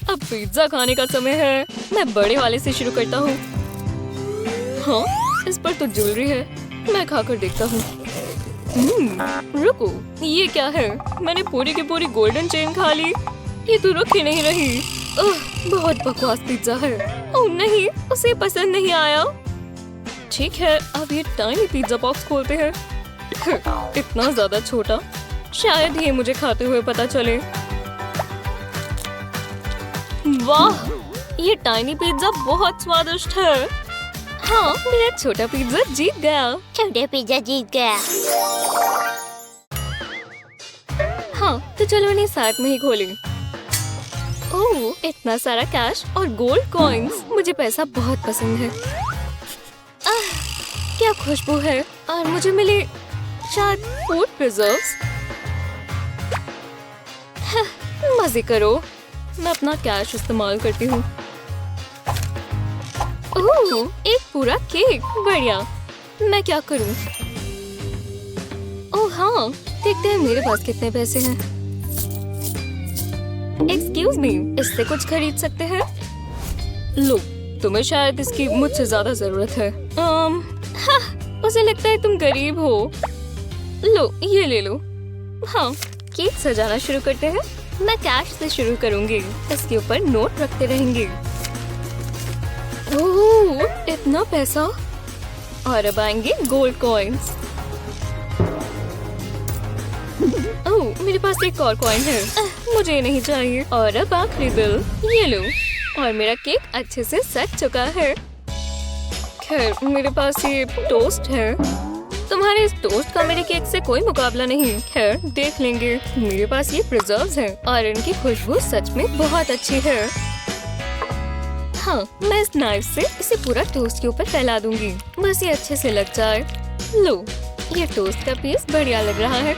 अब पिज्जा खाने का समय है। मैं बड़े वाले से शुरू करता हूँ। हाँ, इस पर तो ज्वेलरी है। मैं खाकर देखता हूँ। रुको, ये क्या है? मैंने पूरी की पूरी गोल्डन चेन खा ली। ये तो रुक ही नहीं रही। बहुत बकवास पिज्जा है। ओह नहीं, उसे पसंद नहीं आया। ठीक है, अब ये टाइनी पिज्जा बॉक्स खोलते हैं। इतना ज्यादा छोटा, शायद ये मुझे खाते हुए पता चले। वाह, ये टाइनी पिज्जा बहुत स्वादिष्ट है। हाँ, मेरा छोटा पिज्जा जीत गया। छोटा पिज्जा जीत गया। हाँ, तो चलो इन्हें साथ में ही खोलें। ओह, इतना सारा कैश और गोल्ड कॉइन्स। मुझे पैसा बहुत पसंद है। क्या खुशबू है। और मुझे मिले शायद फूड प्रिजर्व्स। मजे करो। मैं अपना कैश इस्तेमाल करती हूँ। ओह, एक पूरा केक। बढ़िया। मैं क्या करूँ? ओह हाँ, देखते हैं मेरे पास कितने पैसे हैं। एक्सक्यूज मी, इससे कुछ खरीद सकते हैं? लो, तुम्हें शायद इसकी मुझसे ज्यादा जरूरत है। उसे लगता है तुम गरीब हो। लो, ये ले लो। हाँ, केक सजाना शुरू करते हैं। मैं कैश से शुरू करूंगी। इसके ऊपर नोट रखते रहेंगे। ओह, इतना पैसा। और अब आएंगे गोल्ड कॉइन्स। ओह, मेरे पास एक और कॉइन है। मुझे ये नहीं चाहिए। और अब आखिरी बिल, ये लो। और मेरा केक अच्छे से सज चुका है। खैर, मेरे पास ये टोस्ट है। तुम्हारे इस टोस्ट का मेरे केक से कोई मुकाबला नहीं। खैर, देख लेंगे। मेरे पास ये प्रिजर्व्स हैं और इनकी खुशबू सच में बहुत अच्छी है। हाँ, मैं इस नाइफ से इसे पूरा टोस्ट के ऊपर फैला दूंगी। बस ये अच्छे से लग जाए। लो, ये टोस्ट का पीस बढ़िया लग रहा है।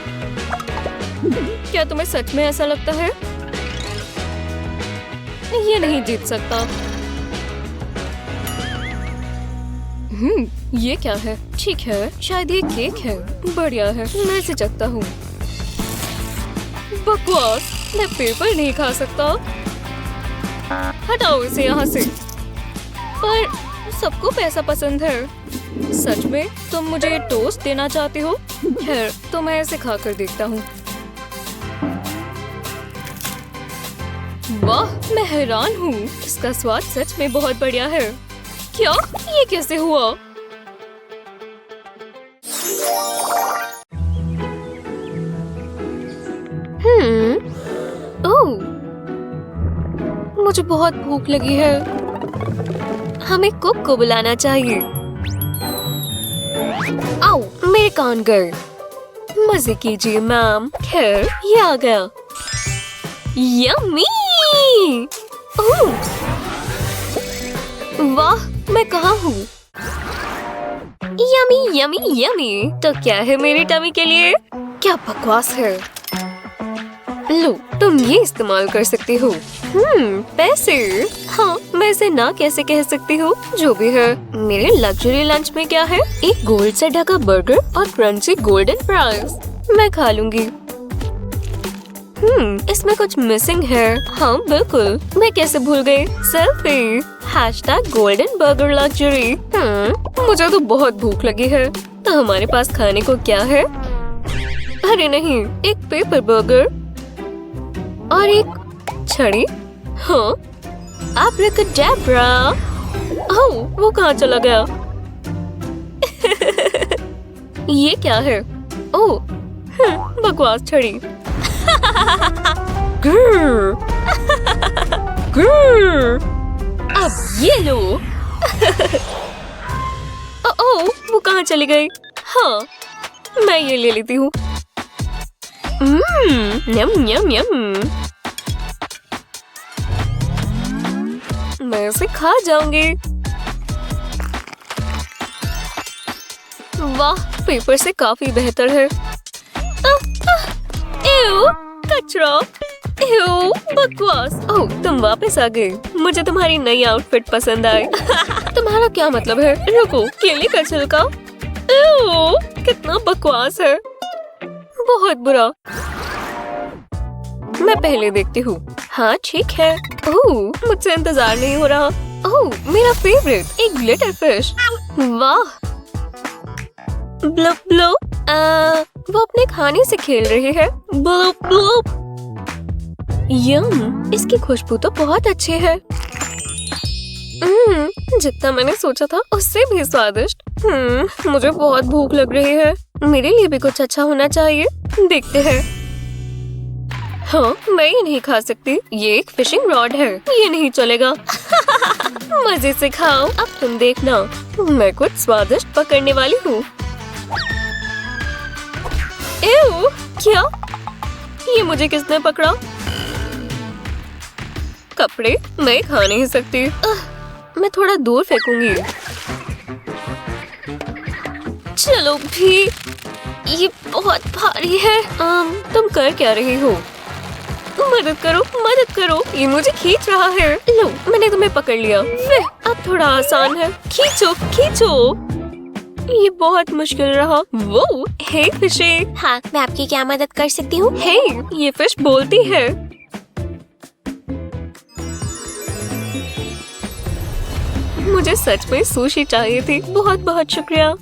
क्या तुम्हें सच में ऐसा लगता है? ये नहीं जीत सकता। ये क्या है? ठीक है, शायद ये केक है। बढ़िया है, मैं इसे चखता हूँ। बकवास, मैं पेपर नहीं खा सकता। हटाओ इसे यहाँ से। पर सबको पैसा पसंद है। सच में तुम मुझे टोस्ट देना चाहते हो? खैर, तो मैं इसे खाकर देखता हूँ। वाह, मैं हैरान हूँ। इसका स्वाद सच में बहुत बढ़िया है। क्या? ये कैसे हुआ? ओह, मुझे बहुत भूख लगी है। हमें कुक को बुलाना चाहिए। आओ, मेरे कान गए। मजे कीजिए मैम। खैर, ये आ गया। यम्मी! ओह, वाह, मैं कहाँ हूँ? Yummy yummy yummy. तो क्या है मेरी टमी के लिए? क्या बकवास है। लो, तुम ये इस्तेमाल कर सकती हो। पैसे? हाँ, मैं इसे ना कैसे कह सकती हूँ। जो भी है, मेरे लग्जरी लंच में क्या है? एक गोल्ड से ढका बर्गर और क्रंची गोल्डन फ्राइज। मैं खा लूंगी। इसमें कुछ मिसिंग है। हाँ बिल्कुल, मैं कैसे भूल गई। Selfie #golden burger luxury। मुझे तो बहुत भूख लगी है। तो हमारे पास खाने को क्या है? अरे नहीं, एक पेपर बर्गर और एक छड़ी। हाँ, abracadabra। ओह, वो कहाँ चला गया? ये क्या है? ओह, बकवास छड़ी। ग्रर, ग्रर, अब ये लो। ओह, वो कहाँ चली गई? हाँ, मैं ये ले लेती हूँ। यम यम यम। मैं इसे खा जाऊंगी। वाह, पेपर से काफी बेहतर है। एव, कचरा। एव, बकवास। ओह, तुम वापस आ गए। मुझे तुम्हारी नई आउटफिट पसंद आई। तुम्हारा क्या मतलब है? रुको, केले का छिलका। एव, कितना बकवास है। बहुत बुरा। मैं पहले देखती हूँ। हाँ ठीक है। ओह, मुझसे इंतजार नहीं हो रहा। ओह, मेरा फेवरेट, एक ग्लिटर फिश। वाह। Bloop bloop. वो अपने खाने से खेल रही है। Bloop bloop. यम, इसकी खुशबू तो बहुत अच्छी है। जितना मैंने सोचा था उससे भी स्वादिष्ट। मुझे बहुत भूख लग रही है। मेरे लिए भी कुछ अच्छा होना चाहिए। देखते हैं। हाँ, मैं ये नहीं खा सकती। ये एक फिशिंग रॉड है। ये नहीं चलेगा। मजे से खाओ। अब तुम देखना, मैं कुछ स्वादिष्ट पकड़ने वाली हूँ। एव, क्या? ये मुझे किसने पकड़ा? कपड़े मैं खा नहीं सकती। मैं थोड़ा दूर फेंकूंगी। चलो भी, ये बहुत भारी है। तुम कर क्या रही हो? मदद करो, मदद करो, ये मुझे खींच रहा है। लो, मैंने तुम्हें पकड़ लिया। अब थोड़ा आसान है। खींचो खींचो। ये बहुत मुश्किल रहा। वो, हे फिशे। हाँ, मैं आपकी क्या मदद कर सकती हूँ? हे, ये फिश बोलती है। मुझे सच में सुशी चाहिए थी। बहुत बहुत शुक्रिया।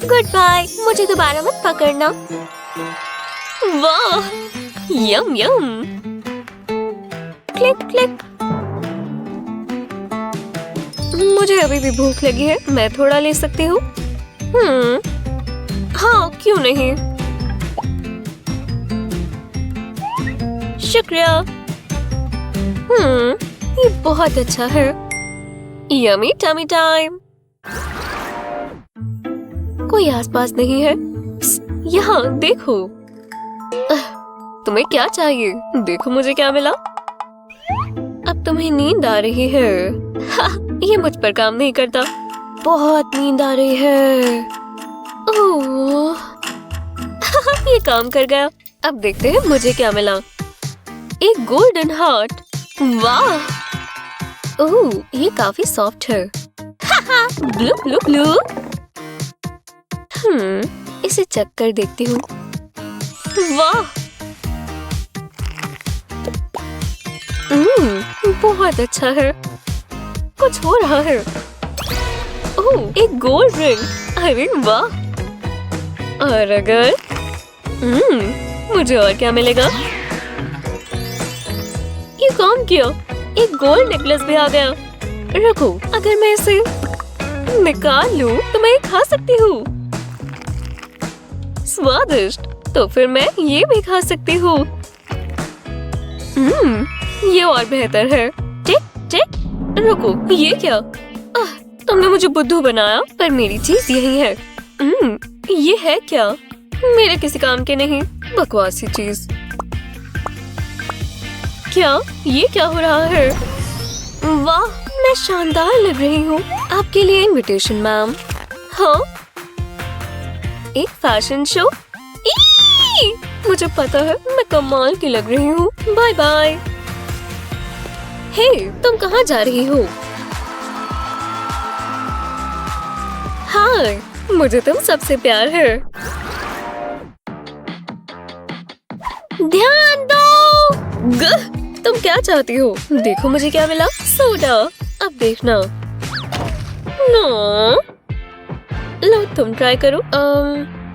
Goodbye. मुझे दोबारा मत पकड़ना। वाह, यम यम। Click click. मुझे अभी भी भूख लगी है। मैं थोड़ा ले सकती हूँ? हाँ, क्यों नहीं। शुक्रिया। ये बहुत अच्छा है। Yummy tummy time. कोई आसपास नहीं है। यहाँ देखो। तुम्हें क्या चाहिए? देखो मुझे क्या मिला। अब तुम्हें नींद आ रही है। ये मुझ पर काम नहीं करता। बहुत नींद आ रही है। ओह, ये काम कर गया। अब देखते हैं मुझे क्या मिला। एक गोल्डन हार्ट। वाह। ओह, ये काफी सॉफ्ट है। Blue blue blue. इसे चेक कर देखती हूँ। वाह। बहुत अच्छा है। कुछ हो रहा है। ओह, एक गोल्ड रिंग। अरे वाह। और अगर मुझे और क्या मिलेगा? ये काम किया। एक गोल्ड नेकलेस भी आ गया। रुको, अगर मैं इसे निकाल लूं तो मैं खा सकती हूँ। स्वादिष्ट। तो फिर मैं ये भी खा सकती हूँ। ये और बेहतर है। टिक टिक। रुको, ये क्या? तुमने मुझे बुद्धू बनाया, पर मेरी चीज यही है। ये है क्या? मेरे किसी काम के नहीं। बकवासी चीज। क्या? ये क्या हो रहा है? वाह, मैं शानदार लग रही हूँ। आपके लिए इनविटेशन मैम। हाँ, एक फैशन शो। ई! मुझे पता है मैं कमाल की लग रही हूँ। Bye bye. हे, तुम कहाँ जा रही हो? हाय, मुझे तुम सबसे प्यार है। ध्यान दो। तुम क्या चाहती हो? देखो मुझे क्या मिला। सोडा। अब देखना। नो, लो तुम ट्राई करो।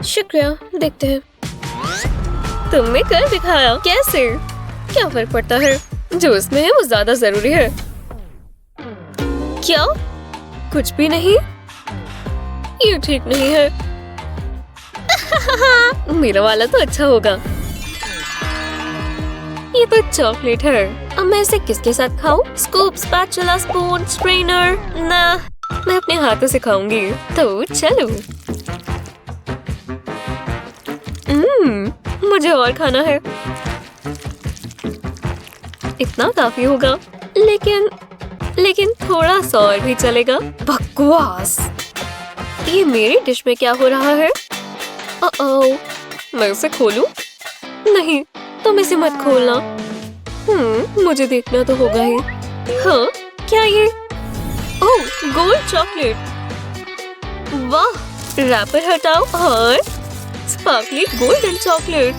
शुक्रिया, देखते हैं। तुमने कर दिखाया। कैसे? क्या फर्क पड़ता है? जो इसमें है वो ज्यादा जरूरी है। क्या? कुछ भी नहीं? ये ठीक नहीं है। मेरा वाला तो अच्छा होगा। ये तो चॉकलेट है। अब मैं इसे किसके साथ खाऊं? Scoop, spatula, spoon, strainer? ना, मैं अपने हाथों से खाऊंगी। तो चलो। मुझे और खाना है। इतना काफी होगा। लेकिन थोड़ा सा और भी चलेगा। बकवास। ये मेरी डिश में क्या हो रहा है? मैं उसे खोलूं? नहीं, तुम इसे मत खोलना। मुझे देखना तो होगा ही। हाँ, क्या ये? ओह, गोल्ड चॉकलेट। वाह, रैपर हटाओ और स्पार्कली गोल्डन चॉकलेट।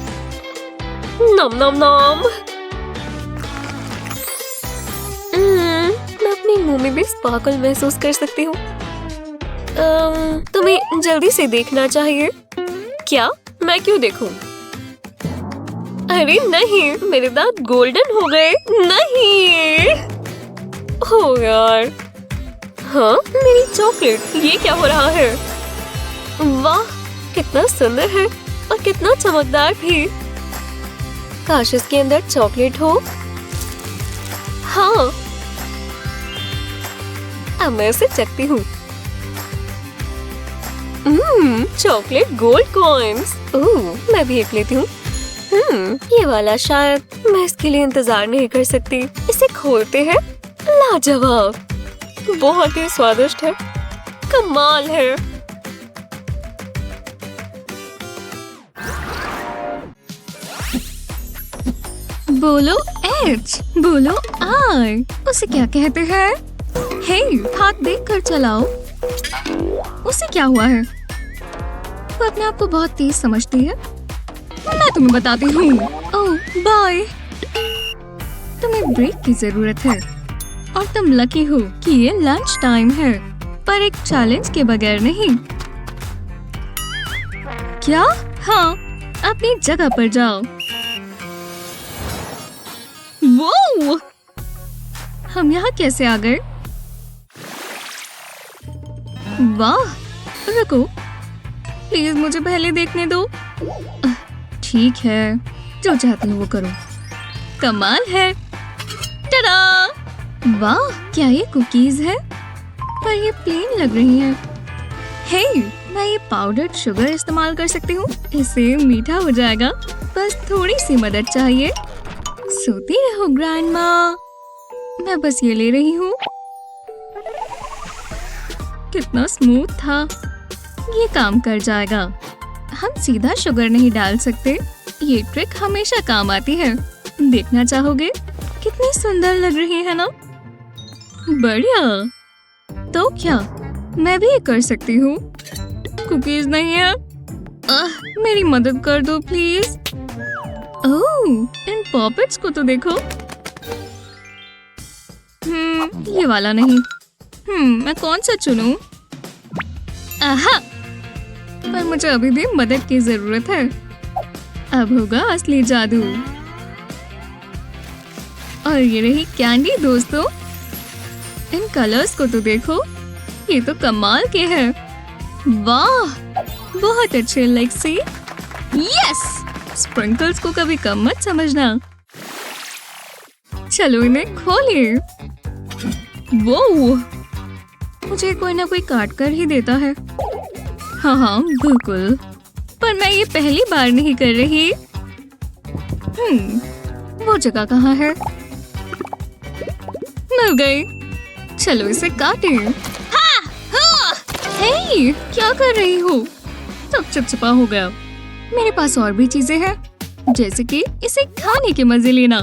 नम नम नम। मैं अपने मुंह में भी स्पार्कल महसूस कर सकती हूँ। तुम्हें जल्दी से देखना चाहिए। क्या? मैं क्यों देखूं? अरे नहीं, मेरे दांत गोल्डन हो गए। नहीं। हो यार। हाँ, मेरी चॉकलेट। ये क्या हो रहा है? वाह, कितना सुंदर है और कितना चमकदार भी। काश इसके अंदर चॉकलेट हो। हाँ, अब मैं इसे चखती हूँ। Chocolate gold coins. मैं भी एक लेती हूँ। ये वाला शायद। मैं इसके लिए इंतजार नहीं कर सकती। इसे खोलते हैं। लाजवाब, बहुत ही स्वादिष्ट है। कमाल है। बोलो एच, बोलो आई। उसे क्या कहते हैं? हे, हाथ देख कर चलाओ। उसे क्या हुआ है? वो अपने आप को बहुत तेज समझती है। मैं तुम्हें बताती हूँ। ओह, बाय। तुम्हें ब्रेक की जरूरत है और तुम लकी हो कि ये लंच टाइम है, पर एक चैलेंज के बगैर नहीं। क्या? हाँ, अपनी जगह पर जाओ। वो हम यहाँ कैसे आ गए? वाह, रुको, प्लीज मुझे पहले देखने दो। ठीक है, जो चाहती हो वो करो। कमाल है। टडा! वाह, क्या ये कुकीज है? पर ये प्लेन लग रही है। हे, मैं ये पाउडर्ड शुगर इस्तेमाल कर सकती हूँ। इससे मीठा हो जाएगा। बस थोड़ी सी मदद चाहिए। सोती रहो ग्रैंडमा। मैं बस ये ले रही हूँ। कितना स्मूथ था। ये काम कर जाएगा। हम सीधा शुगर नहीं डाल सकते। ये ट्रिक हमेशा काम आती है। देखना चाहोगे? कितनी सुंदर लग रही है ना? बढ़िया। तो क्या मैं भी ये कर सकती हूँ? कुकीज नहीं है? मेरी मदद कर दो प्लीज। ओह, इन पॉपेट्स को तो देखो। ये वाला नहीं। मैं कौन सा चुनूं? आहा, पर मुझे अभी भी मदद की जरूरत है। अब होगा असली जादू। और ये रही कैंडी दोस्तों। इन कलर्स को तो देखो, ये तो कमाल के हैं। वाह, बहुत अच्छे लेक्सी। यस, स्प्रिंकल्स को कभी कम मत समझना। चलो इन्हें खोलिए। वो मुझे कोई ना कोई काट कर ही देता है। हाँ, बिल्कुल। पर मैं ये पहली बार नहीं कर रही। वो जगह कहाँ है? मिल गई। चलो इसे काटे। हे, क्या कर रही हो? सब चिपचिपा हो गया। मेरे पास और भी चीजें हैं, जैसे कि इसे खाने के मजे लेना।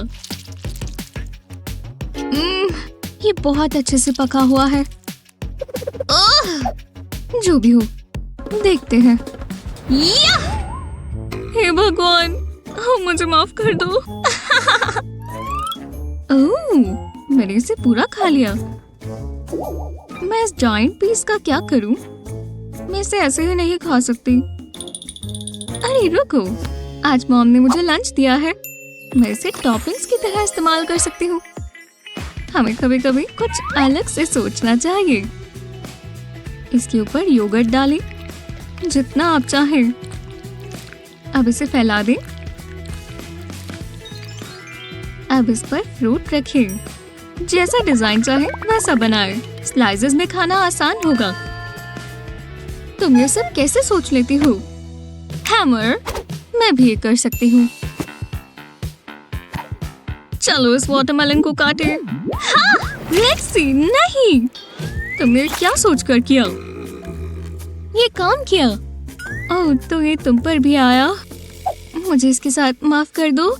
ये बहुत अच्छे से पका हुआ है। जो भी हो, देखते हैं। हे भगवान, मुझे माफ कर दो। ओह, मैंने इसे पूरा खा लिया। मैं इस जायंट पीस का क्या करूं? मैं इसे ऐसे ही नहीं खा सकती। अरे रुको, आज मॉम ने मुझे लंच दिया है। मैं इसे टॉपिंग्स की तरह इस्तेमाल कर सकती हूँ। हमें कभी कभी कुछ अलग से सोचना चाहिए। इसके ऊपर योगर्ट डालें, जितना आप चाहें। अब इसे फैला दें। अब इस पर फ्रूट रखें। जैसा डिजाइन चाहे वैसा बनाएं। स्लाइसेस में खाना आसान होगा। तुम ये सब कैसे सोच लेती हो? हैमर, मैं भी ये कर सकती हूँ। चलो इस वाटरमेलन को काटे। हाँ, लेक्सी, नहीं। तुमने क्या सोचकर किया? ये काम किया। ओह, तो ये तुम पर भी आया। मुझे इसके साथ माफ कर दो।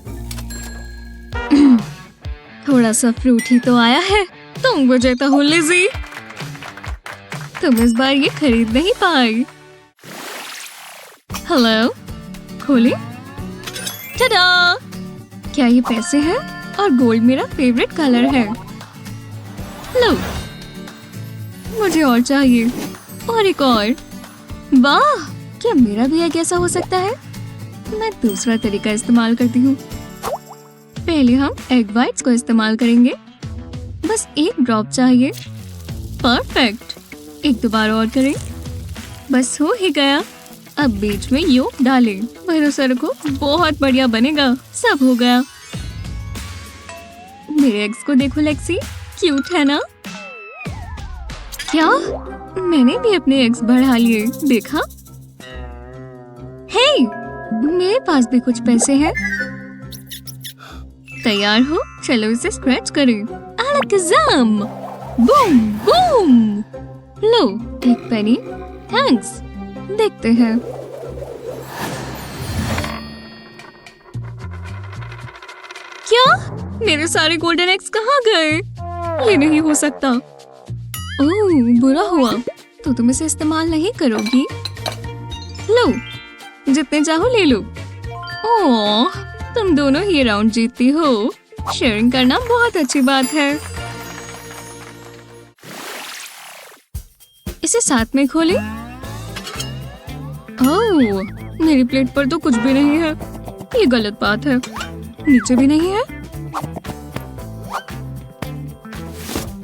थोड़ा सा फ्रूट ही तो आया है। तुम विजेता हो लिज़ी। तुम इस बार ये खरीद नहीं पाई। हेलो, खोले। टडा! क्या ये पैसे हैं? और गोल्ड मेरा फेवरेट कलर है। लो, मुझे और चाहिए। और एक और। वाह, क्या मेरा भी एक ऐसा हो सकता है? मैं दूसरा तरीका इस्तेमाल करती हूँ। पहले हम एग वाइट्स को इस्तेमाल करेंगे। बस एक ड्रॉप चाहिए। परफेक्ट। एक बार और करें। बस हो ही गया। अब बीच में योक डालें। भरोसा रखो, बहुत बढ़िया बनेगा। सब हो गया। मेरे एग्स को देखो लेक्सी, क्यूट है ना? क्या? मैंने भी अपने एग्स बढ़ा लिए, देखा? हे, मेरे पास भी कुछ पैसे हैं। तैयार हो? चलो इसे स्क्रैच करें। अलकज़म! Boom boom! लो, एक पेनी। थैंक्स। देखते हैं। क्या? मेरे सारे गोल्डन एग्स कहाँ गए? ये नहीं हो सकता। ओह, बुरा हुआ। तो तुम इसे इस्तेमाल नहीं करोगी? लो, जितने चाहो ले लो। ओह, तुम दोनों ही राउंड जीतती हो। शेयरिंग करना बहुत अच्छी बात है। इसे साथ में खोलें। ओह, मेरी प्लेट पर तो कुछ भी नहीं है। ये गलत बात है। नीचे भी नहीं है।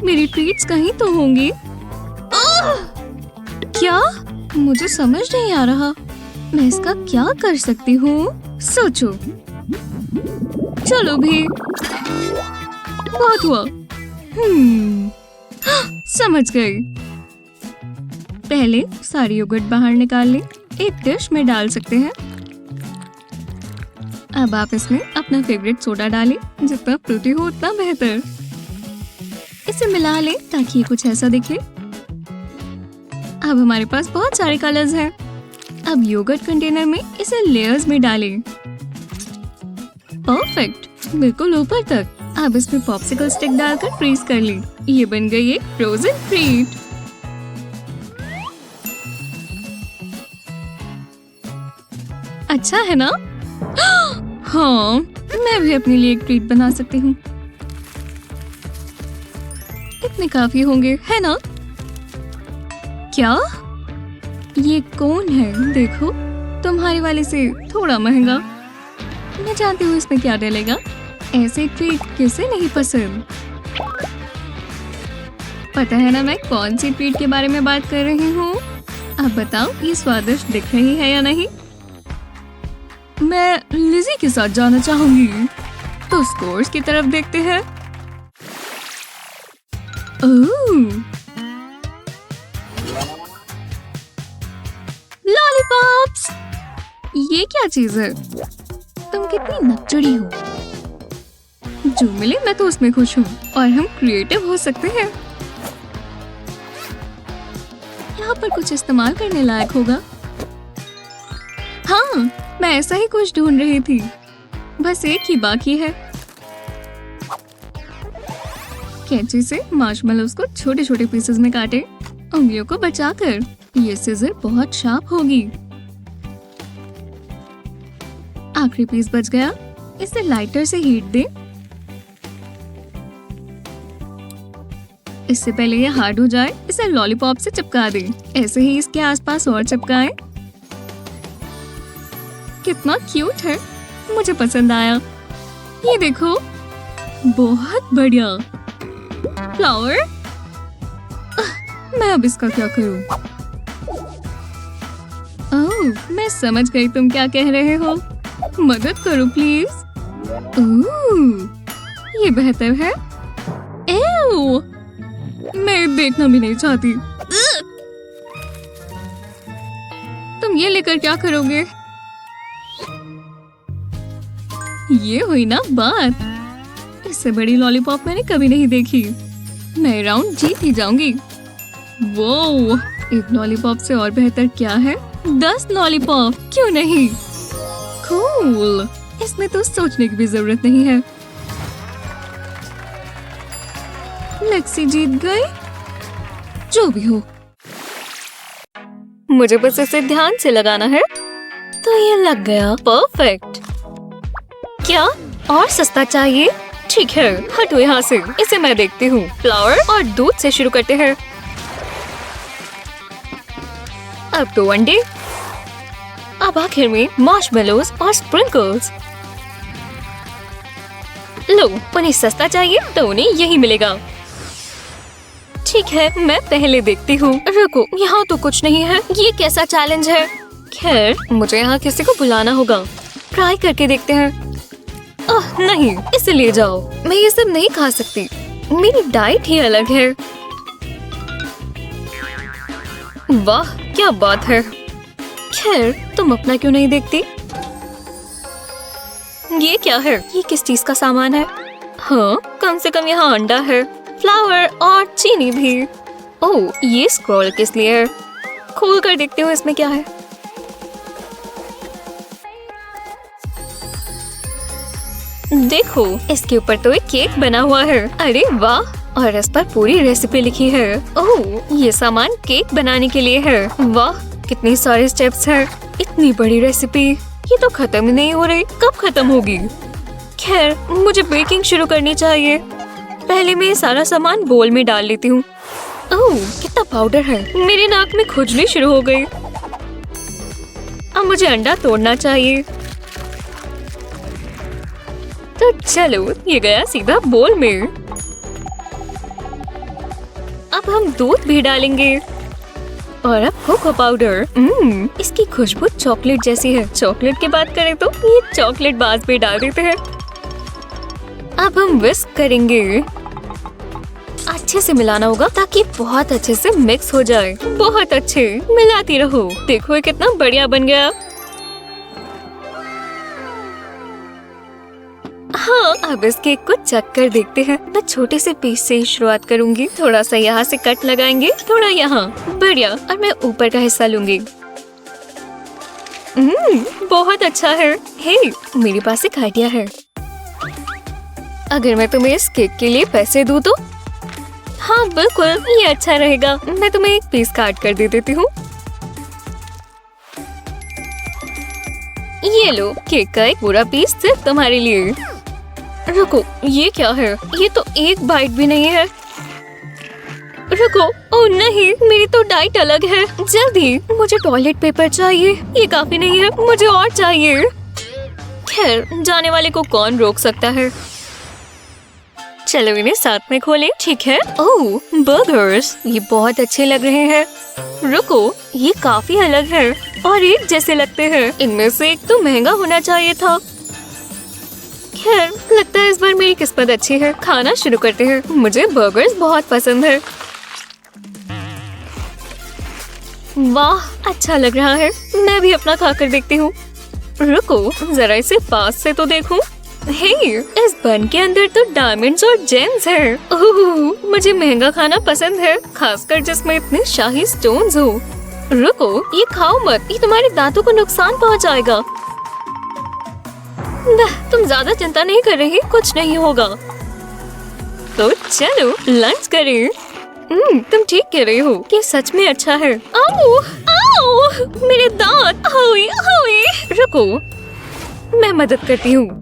मेरी ट्रीट्स कहीं तो होंगी। क्या? मुझे समझ नहीं आ रहा। मैं इसका क्या कर सकती हूँ? सोचो। चलो भी। बहुत हुआ। समझ गई। पहले सारी योगर्ट बाहर निकाल लें। एक डिश में डाल सकते हैं। अब आप इसमें अपना फेवरेट सोडा डालें। जितना फ्रूटी हो उतना बेहतर। इसे मिला लें ताकि ये कुछ ऐसा दिखे। अब हमारे पास बहुत सारे कलर्स हैं। अब योगर्ट कंटेनर में इसे लेयर्स में डालें। परफेक्ट, बिल्कुल ऊपर तक। अब इसमें पॉप्सिकल स्टिक डालकर फ्रीज कर लें। ये बन गई एक फ्रोजन ट्रीट। अच्छा है ना? हाँ, मैं भी अपने लिए एक ट्रीट बना सकती हूँ। इतने काफी होंगे, है ना? क्या? ये कौन है? देखो, तुम्हारे वाले से थोड़ा महंगा। मैं जानती हूँ इसमें क्या डलेगा। ऐसे ट्रीट किसे नहीं पसंद? पता है ना मैं कौन सी ट्रीट के बारे में बात कर रही हूँ? अब बताओ, ये स्वादिष्ट दिख रही है या नहीं? मैं लिज़ी के साथ जाना चाहूंगी। तो स्कोर्स की तरफ देखते हैं। लॉलीपॉप्स! ये क्या चीज है? तुम कितनी नकचड़ी हो। जो मिले मैं तो उसमें खुश हूँ। और हम क्रिएटिव हो सकते हैं। यहाँ पर कुछ इस्तेमाल करने लायक होगा। हाँ, मैं ऐसा ही कुछ ढूंढ रही थी। बस एक ही बाकी है। कैंची से मार्शमेलोस को छोटे छोटे पीसेस में काटे, उंगलियों को बचाकर। ये सीजर बहुत शार्प होगी। आखिरी पीस बच गया। इसे लाइटर से हीट दे। इससे पहले ये हार्ड हो जाए, इसे लॉलीपॉप से चिपका दे। ऐसे ही इसके आसपास और चिपकाए। कितना क्यूट है, मुझे पसंद आया। ये देखो, बहुत बढ़िया। फ्लावर, मैं अब इसका क्या करूं? ओह, मैं समझ गई तुम क्या कह रहे हो। मदद करो प्लीज। ये बेहतर है। एव, मैं देखना भी नहीं चाहती। तुम ये लेकर क्या करोगे? ये हुई ना बात। इससे बड़ी लॉलीपॉप मैंने कभी नहीं देखी। मैं राउंड जीत ही जाऊंगी। वो एक लॉलीपॉप से और बेहतर क्या है? 10 लॉलीपॉप, क्यों नहीं? कूल, इसमें तो सोचने की भी जरूरत नहीं है। लेक्सी जीत गई। जो भी हो, मुझे बस इसे ध्यान से लगाना है। तो ये लग गया। परफेक्ट। क्या और सस्ता चाहिए? ठीक है, हटो यहाँ से। इसे मैं देखती हूँ। फ्लावर और दूध से शुरू करते हैं। अब तो अंडे। अब आखिर में मार्शमेलोस और स्प्रिंकल्स। लो, उन्हें सस्ता चाहिए तो उन्हें यही मिलेगा। ठीक है, मैं पहले देखती हूँ। रुको, यहाँ तो कुछ नहीं है। ये कैसा चैलेंज है? खैर, मुझे यहाँ किसी को बुलाना होगा। ट्राई करके देखते हैं। नहीं, इसे ले जाओ। मैं ये सब नहीं खा सकती। मेरी डाइट ही अलग है। वाह, क्या बात है। खैर, तुम अपना क्यों नहीं देखती? ये क्या है? ये किस चीज का सामान है? हाँ, कम से कम यहाँ अंडा है, फ्लावर और चीनी भी। ओह, ये स्क्रॉल किस लिए है? खोल कर देखते हो इसमें क्या है। देखो, इसके ऊपर तो एक केक बना हुआ है। अरे वाह, और इस पर पूरी रेसिपी लिखी है। ओह, ये सामान केक बनाने के लिए है। वाह, कितनी सारे स्टेप्स हैं। इतनी बड़ी रेसिपी, ये तो खत्म ही नहीं हो रही। कब खत्म होगी? खैर, मुझे बेकिंग शुरू करनी चाहिए। पहले मैं सारा सामान बोल में डाल लेती हूँ। ओह, कितना पाउडर है। मेरे नाक में खुजली शुरू हो गई। अब मुझे अंडा तोड़ना चाहिए। तो चलो, ये गया सीधा बोल में। अब हम दूध भी डालेंगे और अब कोको पाउडर। इसकी खुशबू चॉकलेट जैसी है। चॉकलेट की बात करें तो ये चॉकलेट बाज भी डाल देते हैं। अब हम विस्क करेंगे। अच्छे से मिलाना होगा ताकि बहुत अच्छे से मिक्स हो जाए। बहुत अच्छे, मिलाती रहो। देखो, ये कितना बढ़िया बन गया। हाँ, अब इस केक को चख कर देखते हैं। मैं छोटे से पीस से ही शुरुआत करूंगी। थोड़ा सा यहाँ से कट लगाएंगे, थोड़ा यहाँ। बढ़िया, और मैं ऊपर का हिस्सा लूंगी। बहुत अच्छा है। हे, मेरे पास एक आइडिया है। अगर मैं तुम्हें इस केक के लिए पैसे दूँ तो? हाँ बिल्कुल, ये अच्छा रहेगा। मैं तुम्हें एक पीस काट कर दे देती हूँ। ये लो, केक का एक पूरा पीस सिर्फ तुम्हारे लिए। रुको, ये क्या है? ये तो एक बाइट भी नहीं है। रुको, ओह नहीं, मेरी तो डाइट अलग है। जल्दी, मुझे टॉयलेट पेपर चाहिए। ये काफी नहीं है, मुझे और चाहिए। खैर, जाने वाले को कौन रोक सकता है। चलो, इन्हें साथ में खोलें। ठीक है। ओह, बर्गर्स, ये बहुत अच्छे लग रहे हैं। रुको, ये काफी अलग है और एक जैसे लगते हैं। इनमें से एक तो महंगा होना चाहिए था। खैर, लगता है इस बार मेरी किस्मत अच्छी है। खाना शुरू करते हैं। मुझे बर्गर्स बहुत पसंद है। वाह, अच्छा लग रहा है। मैं भी अपना खाकर देखती हूँ। रुको, जरा इसे पास से तो देखूं। हे, इस बन के अंदर तो डायमंड्स और जेम्स है। ओह, मुझे महंगा खाना पसंद है, खासकर जिसमें इतने शाही स्टोन्स हो। रुको, ये खाओ मत, ये तुम्हारे दांतों को नुकसान पहुंचाएगा। तुम ज्यादा चिंता नहीं कर रही, कुछ नहीं होगा। तो चलो लंच करें। तुम ठीक कह रही हो कि सच में अच्छा है। आओ, आओ, मेरे दांत। ओए, ओए। रुको, मैं मदद करती हूँ।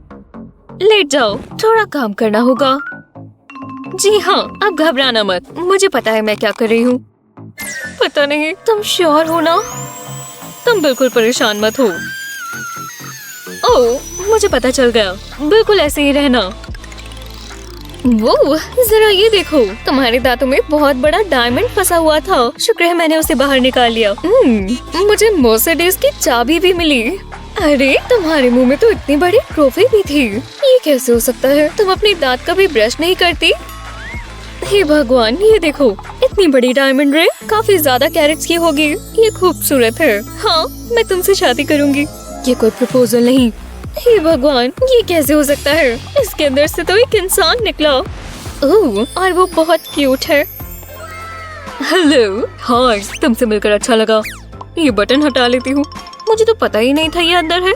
लेट जाओ, थोड़ा काम करना होगा। जी हाँ, अब घबराना मत, मुझे पता है मैं क्या कर रही हूँ। पता नहीं, तुम श्योर हो ना? तुम बिल्कुल परेशान मत हो। ओह, मुझे पता चल गया, बिल्कुल ऐसे ही रहना। वो, जरा ये देखो, तुम्हारे दांतों में बहुत बड़ा डायमंड फंसा हुआ था। शुक्र है मैंने उसे बाहर निकाल लिया। मुझे मर्सिडीज की चाबी भी मिली। अरे, तुम्हारे मुंह में तो इतनी बड़ी ट्रॉफी भी थी। ये कैसे हो सकता है? तुम अपने दांत कभी ब्रश नहीं करती? हे भगवान, ये देखो, इतनी बड़ी डायमंड रिंग, काफी ज्यादा कैरेट्स की होगी। ये खूबसूरत है। हाँ, मैं तुमसे शादी करूंगी। ये कोई प्रपोजल नहीं। हे भगवान, ये कैसे हो सकता है? इसके अंदर से तो एक इंसान निकला। ओह, और वो बहुत क्यूट है। हेलो, हाय, तुमसे मिलकर अच्छा लगा। ये बटन हटा लेती हूँ, मुझे तो पता ही नहीं था ये अंदर है।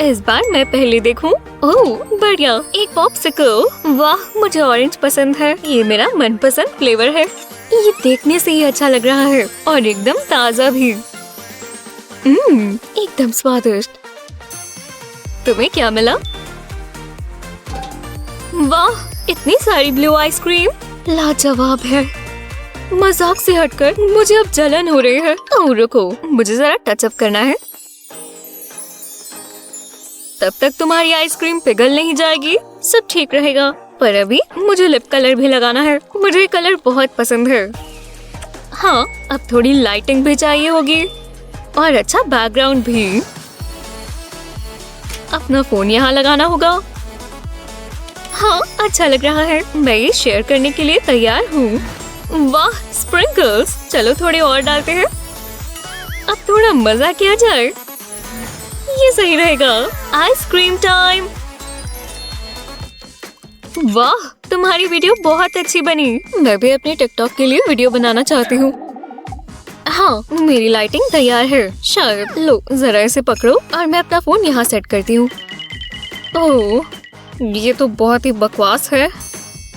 इस बार मैं पहले देखूं। ओह, बढ़िया, एक पॉप्सिकल। वाह, मुझे ऑरेंज पसंद है, ये मेरा मनपसंद फ्लेवर है। ये देखने से ही अच्छा लग रहा है और एकदम ताज़ा भी। एकदम स्वादिष्ट। तुम्हें क्या मिला? वाह, इतनी सारी ब्लू आइसक्रीम, लाजवाब है। मजाक से हटकर मुझे अब जलन हो रही है। ओह रुको, मुझे जरा टचअप करना है। तब तक तुम्हारी आइसक्रीम पिघल नहीं जाएगी, सब ठीक रहेगा। पर अभी मुझे लिप कलर भी लगाना है, मुझे ये कलर बहुत पसंद है। हाँ, अब थोड़ी लाइटिंग भी चाहिए होगी और अच्छा बैकग्राउंड भी। अपना फोन यहाँ लगाना होगा। हाँ, अच्छा लग रहा है, मैं ये शेयर करने के लिए तैयार हूँ। वाह, स्प्रिंकल्स, चलो थोड़े और डालते हैं। अब थोड़ा मजा किया जाए, ये सही रहेगा। Ice cream time. वाह, तुम्हारी वीडियो बहुत अच्छी बनी। मैं भी अपने टिकटॉक के लिए वीडियो बनाना चाहती हूँ। हाँ, मेरी लाइटिंग तैयार है शायद। लो, जरा इसे पकड़ो और मैं अपना फोन यहाँ सेट करती हूँ। ओह, ये तो बहुत ही बकवास है।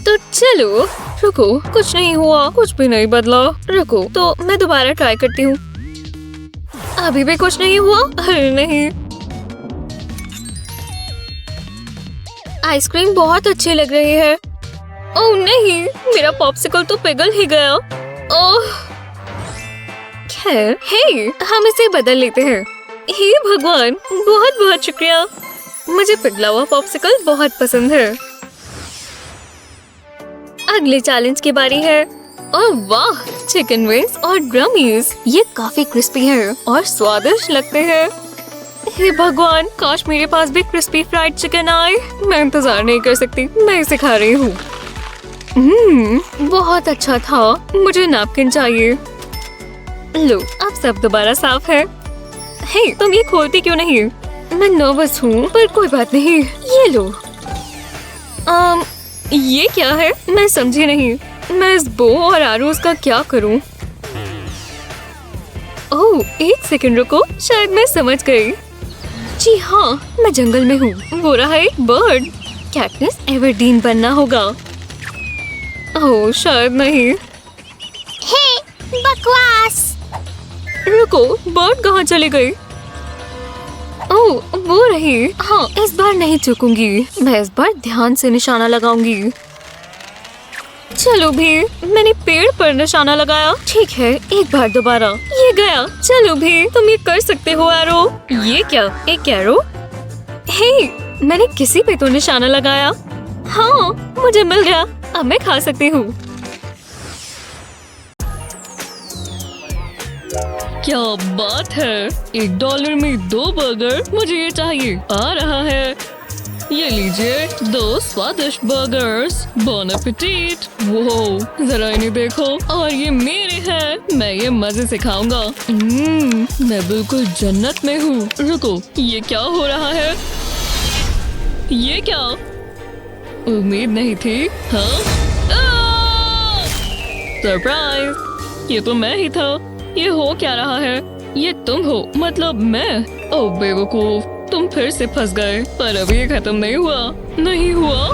तो चलो, रुको, कुछ नहीं हुआ, कुछ भी नहीं बदला। रुको, तो मैं दोबारा ट्राई करती हूँ। अभी भी कुछ नहीं हुआ। अरे नहीं, आइसक्रीम बहुत अच्छी लग रही है। ओह नहीं, मेरा पॉप्सिकल तो पिघल ही गया। ओह, खैर, हे, हम इसे बदल लेते हैं। हे भगवान, बहुत बहुत शुक्रिया। मुझे पिघला हुआ पॉप्सिकल बहुत पसंद है। अगले चैलेंज की बारी है। ओह वाह, चिकन विंग्स और ड्रमीज, ये काफी क्रिस्पी हैं और स्वादिष्ट लगते हैं। हे भगवान, काश मेरे पास भी क्रिस्पी फ्राइड चिकन आए। मैं इंतजार नहीं कर सकती, मैं इसे खा रही हूँ। बहुत अच्छा था। मुझे नैपकिन चाहिए। लो, अब सब दोबारा साफ है। हे, तुम ये खोलती क्यों नहीं? मैं नर्वस हूँ, पर कोई बात नहीं। ये लो। ये क्या है? मैं समझी नहीं। मैं इस बो और आरोज का क्या करूँ? ओह, एक सेकंड रुको, शायद मैं समझ गई। जी हाँ, मैं जंगल में हूँ। वो रहा एक बर्ड। कैटनिस एवरडीन बनना होगा। ओह, शायद नहीं। हे, बकवास। रुको, बर्ड कहाँ चली गई? ओह, वो रही। हाँ, इस बार नहीं चूकूंगी। मैं इस बार ध्यान से निशाना लगाऊंगी। चलो भी, मैंने पेड़ पर निशाना लगाया। ठीक है, एक बार दोबारा। ये गया। चलो भी, तुम ये कर सकते हो एरो। ये क्या, एक एरो? हे, मैंने किसी पे तो निशाना लगाया। हाँ, मुझे मिल गया। अब मैं खा सकती हूँ। क्या बात है, $1 में 2 बर्गर। मुझे ये चाहिए। आ रहा है। ये लीजिए 2 स्वादिष्ट बर्गर्स। बॉन एपेटीट। वो, जरा इन्हें देखो। और ये मेरे हैं, मैं ये मजे से खाऊंगा। मैं बिल्कुल जन्नत में हूँ। रुको, ये क्या हो रहा है? ये क्या? उम्मीद नहीं थी। हाँ? सरप्राइज! ये तो मैं ही था। ये हो क्या रहा है? ये तुम हो, मतलब मैं? ओह बेवकूफ, तुम फिर से फंस गए। पर अभी ये खत्म नहीं हुआ। नहीं हुआ?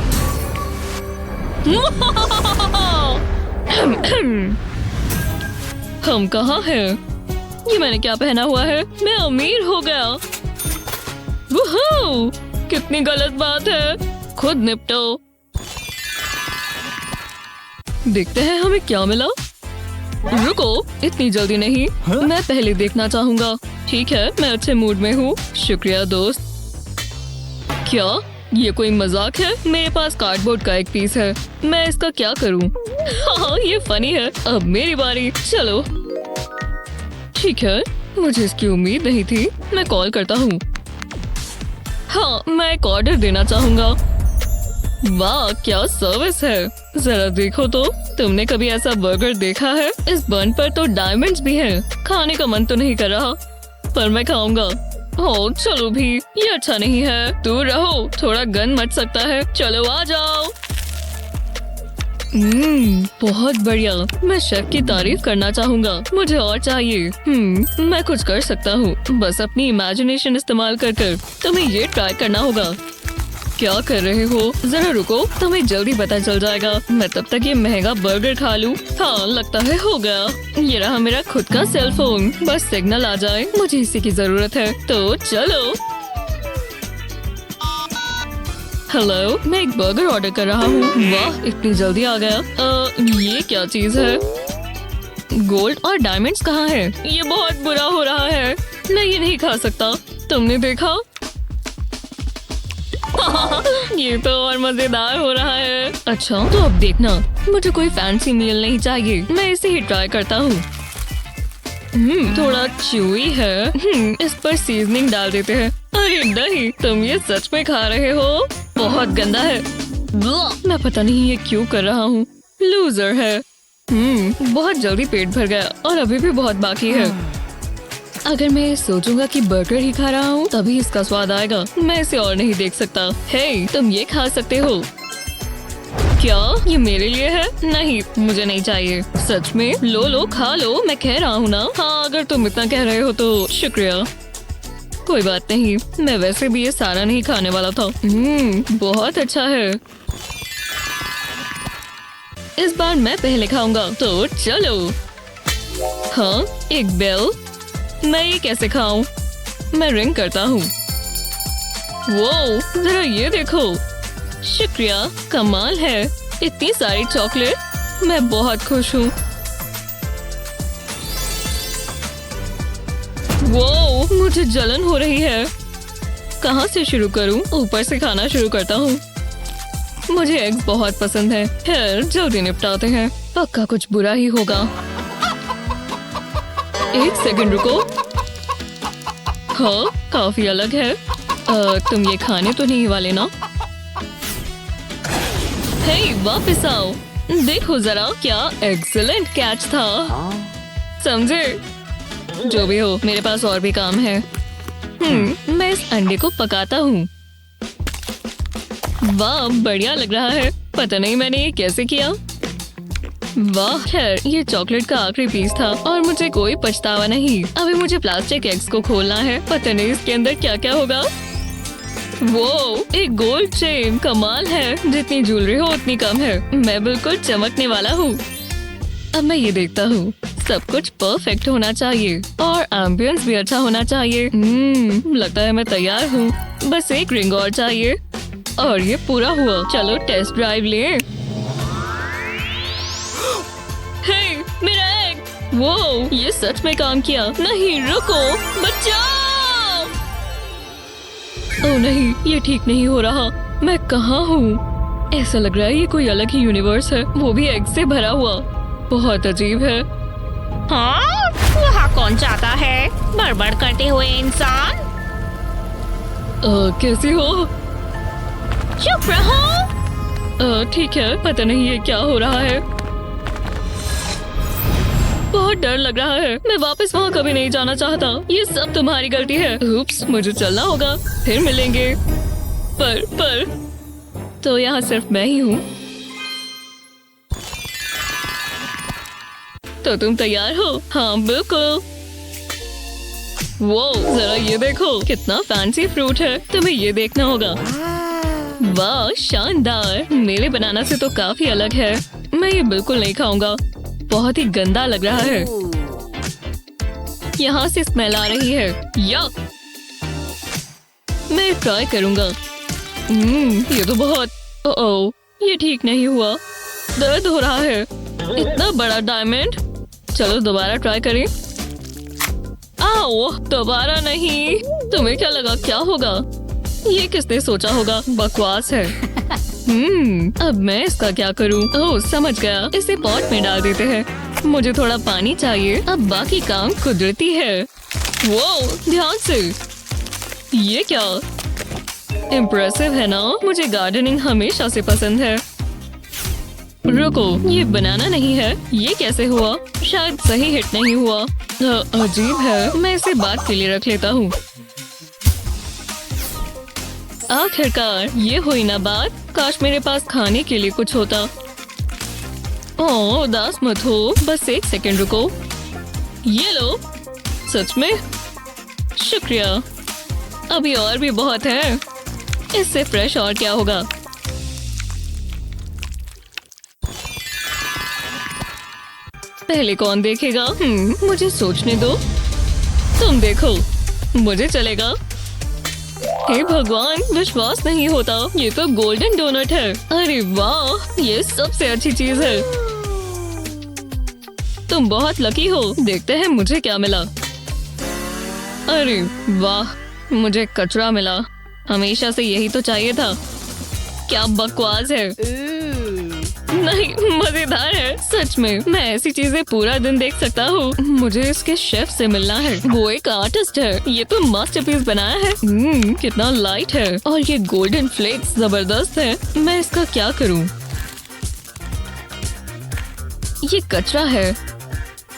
हम कहाँ हैं? ये मैंने क्या पहना हुआ है? मैं अमीर हो गया। वुहू! कितनी गलत बात है। खुद निपटो। देखते हैं हमें क्या मिला। रुको, इतनी जल्दी नहीं। मैं पहले देखना चाहूंगा। ठीक है, मैं अच्छे मूड में हूँ। शुक्रिया दोस्त। क्या ये कोई मजाक है? मेरे पास कार्डबोर्ड का एक पीस है। मैं इसका क्या करूँ? हाँ, ये फनी है। अब मेरी बारी। चलो। ठीक है, मुझे इसकी उम्मीद नहीं थी। मैं कॉल करता हूँ। हाँ, मैं एक ऑर्डर देना चाहूँगा। वाह, क्या सर्विस है। जरा देखो तो, तुमने कभी ऐसा बर्गर देखा है? इस बन पर तो डायमंड्स भी हैं। खाने का मन तो नहीं कर रहा, पर मैं खाऊंगा। ओह चलो भी, ये अच्छा नहीं है। दूर रहो, थोड़ा गन मच सकता है। चलो आ जाओ। बहुत बढ़िया। मैं शेफ की तारीफ करना चाहूँगा। मुझे और चाहिए। मैं कुछ कर सकता हूँ, बस अपनी इमेजिनेशन इस्तेमाल कर। तुम्हें ये ट्राई करना होगा। क्या कर रहे हो? जरा रुको, तुम्हें जल्दी पता चल जाएगा। मैं तब तक ये महंगा बर्गर खा लूं। हाँ, लगता है हो गया। ये रहा मेरा खुद का सेल फोन। बस सिग्नल आ जाए, मुझे इसी की जरूरत है। तो चलो। हेलो, मैं एक बर्गर ऑर्डर कर रहा हूँ। वाह, इतनी जल्दी आ गया। ये क्या चीज है? गोल्ड और डायमंड्स कहाँ है? ये बहुत बुरा हो रहा है। मैं ये नहीं खा सकता। तुमने देखा? ये तो और मजेदार हो रहा है। अच्छा, तो अब देखना, मुझे कोई फैंसी मील नहीं चाहिए। मैं इसे ही ट्राई करता हूँ। थोड़ा च्यूई है। इस पर सीजनिंग डाल देते हैं। अरे नहीं, तुम ये सच में खा रहे हो? बहुत गंदा है। मैं पता नहीं ये क्यों कर रहा हूँ। लूजर है। बहुत जल्दी पेट भर गया और अभी भी बहुत बाकी है। अगर मैं सोचूंगा कि बर्गर ही खा रहा हूँ तभी इसका स्वाद आएगा। मैं इसे और नहीं देख सकता। हे, तुम ये खा सकते हो। क्या ये मेरे लिए है? नहीं, मुझे नहीं चाहिए। सच में? लो खा लो, मैं कह रहा हूँ ना। हाँ, अगर तुम इतना कह रहे हो तो शुक्रिया। कोई बात नहीं, मैं वैसे भी ये सारा नहीं खाने वाला था। बहुत अच्छा है। इस बार मैं पहले खाऊंगा, तो चलो। हाँ, एक बेल। मैं ये कैसे खाऊं? मैं रिंग करता हूँ। वो, जरा ये देखो। शुक्रिया, कमाल है। इतनी सारी चॉकलेट। मैं बहुत खुश हूँ। वो, मुझे जलन हो रही है। कहाँ से शुरू करूँ? ऊपर से खाना शुरू करता हूँ। मुझे एग्स बहुत पसंद है। खैर, जल्दी निपटाते हैं। पक्का कुछ बुरा ही होगा। एक सेकंड रुको। हाँ, काफी अलग है। तुम ये खाने तो नहीं वाले ना? हे, वापस आओ। देखो जरा, क्या एक्सीलेंट कैच था। समझे? जो भी हो, मेरे पास और भी काम है। मैं इस अंडे को पकाता हूँ। वाह, बढ़िया लग रहा है। पता नहीं मैंने ये कैसे किया। वाह, खैर ये चॉकलेट का आखिरी पीस था और मुझे कोई पछतावा नहीं। अभी मुझे प्लास्टिक एग्स को खोलना है। पता नहीं इसके अंदर क्या क्या होगा। वो, एक गोल्ड चेन। कमाल है। जितनी ज्वेलरी हो उतनी कम है। मैं बिल्कुल चमकने वाला हूँ। अब मैं ये देखता हूँ। सब कुछ परफेक्ट होना चाहिए और एम्बियंस भी अच्छा होना चाहिए। लगता है मैं तैयार हूँ। बस एक रिंग और चाहिए और ये पूरा हुआ। चलो टेस्ट ड्राइव लें। हे, मेरा एग। वो, ये सच में काम किया। नहीं, रुको, बचाओ। ओह नहीं, ये ठीक नहीं हो रहा। मैं कहाँ हूँ? ऐसा लग रहा है ये कोई अलग ही यूनिवर्स है, वो भी एग से भरा हुआ। बहुत अजीब है। हाँ, वहाँ कौन जाता है? बड़बड़ करते हुए इंसान। कैसी हो? चुप रहो। ठीक है, पता नहीं ये क्या हो रहा है। बहुत डर लग रहा है। मैं वापस वहाँ कभी नहीं जाना चाहता। ये सब तुम्हारी गलती है। उप्स, मुझे चलना होगा। फिर मिलेंगे। पर तो यहाँ सिर्फ मैं ही हूँ। तो तुम तैयार हो? हाँ बिल्कुल। वो जरा ये देखो, कितना फैंसी फ्रूट है। तुम्हें ये देखना होगा। वाह शानदार, मेरे बनाना से तो काफी अलग है। मैं ये बिल्कुल नहीं खाऊंगा, बहुत ही गंदा लग रहा है। यहाँ से स्मेल आ रही है। यक! मैं ट्राई करूंगा। ये तो बहुत ओह, ये ठीक नहीं हुआ। दर्द हो रहा है। इतना बड़ा डायमंड। चलो दोबारा ट्राई करें। आओ, दोबारा नहीं। तुम्हें क्या लगा क्या होगा? ये किसने सोचा होगा? बकवास है। अब मैं इसका क्या करूं? ओह समझ गया, इसे पॉट में डाल देते हैं। मुझे थोड़ा पानी चाहिए। अब बाकी काम कुदरती है। वो ध्यान से। ये क्या इम्प्रेसिव है ना? मुझे गार्डनिंग हमेशा से पसंद है। रुको, ये बनाना नहीं है। ये कैसे हुआ? शायद सही हिट नहीं हुआ। अजीब है। मैं इसे बाद के लिए रख लेता हूँ। आखिरकार ये हुई ना बात। काश मेरे पास खाने के लिए कुछ होता। ओह उदास मत हो, बस एक सेकंड रुको। ये लो। सच में? शुक्रिया। अभी और भी बहुत है। इससे फ्रेश और क्या होगा? पहले कौन देखेगा? मुझे सोचने दो। तुम देखो, मुझे चलेगा। हे भगवान, विश्वास नहीं होता। ये तो गोल्डन डोनट है। अरे वाह, ये सबसे अच्छी चीज है। तुम बहुत लकी हो। देखते हैं मुझे क्या मिला। अरे वाह, मुझे कचरा मिला। हमेशा से यही तो चाहिए था। क्या बकवास है। नहीं, मजेदार है सच में। मैं ऐसी चीजें पूरा दिन देख सकता हूँ। मुझे इसके शेफ से मिलना है। वो एक आर्टिस्ट है। ये तो मास्टरपीस बनाया है। कितना लाइट है और ये गोल्डन फ्लेक्स जबरदस्त है। मैं इसका क्या करूँ? ये कचरा है।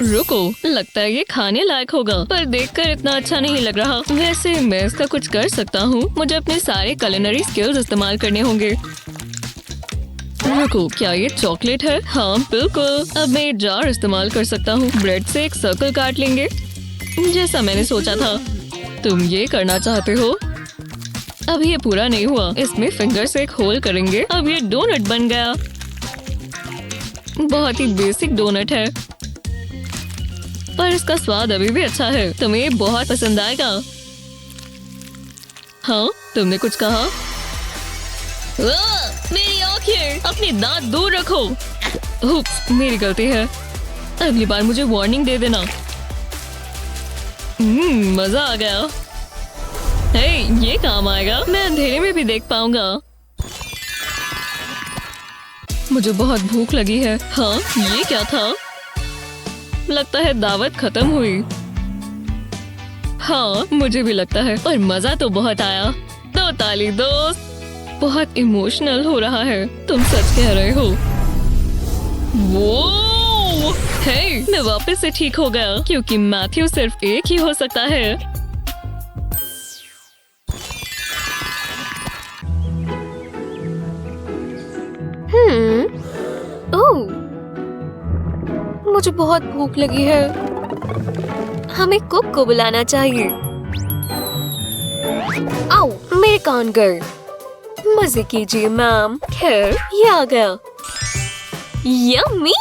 रुको, लगता है ये खाने लायक होगा, पर देखकर इतना अच्छा नहीं लग रहा। वैसे मैं इसका कुछ कर सकता हूँ। मुझे अपने सारे कुलिनरी स्किल्स इस्तेमाल करने होंगे। रुको, क्या ये चॉकलेट है? हाँ बिल्कुल। अब मैं ये जार इस्तेमाल कर सकता हूँ। ब्रेड से एक सर्कल काट लेंगे, जैसा मैंने सोचा था। तुम ये करना चाहते हो? अब ये पूरा नहीं हुआ। इसमें फिंगर से एक होल करेंगे। अब ये डोनट बन गया। बहुत ही बेसिक डोनट है, पर इसका स्वाद अभी भी अच्छा है। तुम्हें ये बहुत पसंद आएगा। हाँ, तुमने कुछ कहा? मेरी आंखें! अपनी दांत दूर रखो। उप्स, मेरी गलती है। अगली बार मुझे वार्निंग दे देना। मजा आ गया। हे, ये काम आएगा। मैं अंधेरे में भी देख पाऊंगा। मुझे बहुत भूख लगी है। हाँ, ये क्या था? लगता है दावत खत्म हुई। हाँ, मुझे भी लगता है। और मजा तो बहुत आया। दो ताली दोस्त। बहुत इमोशनल हो रहा है। तुम सच कह रहे हो। वो हे, मैं वापस से ठीक हो गया, क्योंकि मैथ्यू सिर्फ एक ही हो सकता है। ओह, मुझे बहुत भूख लगी है। हमें कुक को बुलाना चाहिए। आओ, मेरे कान गए। मजे कीजिए मैम। खैर, ये आ गया। यम्मी!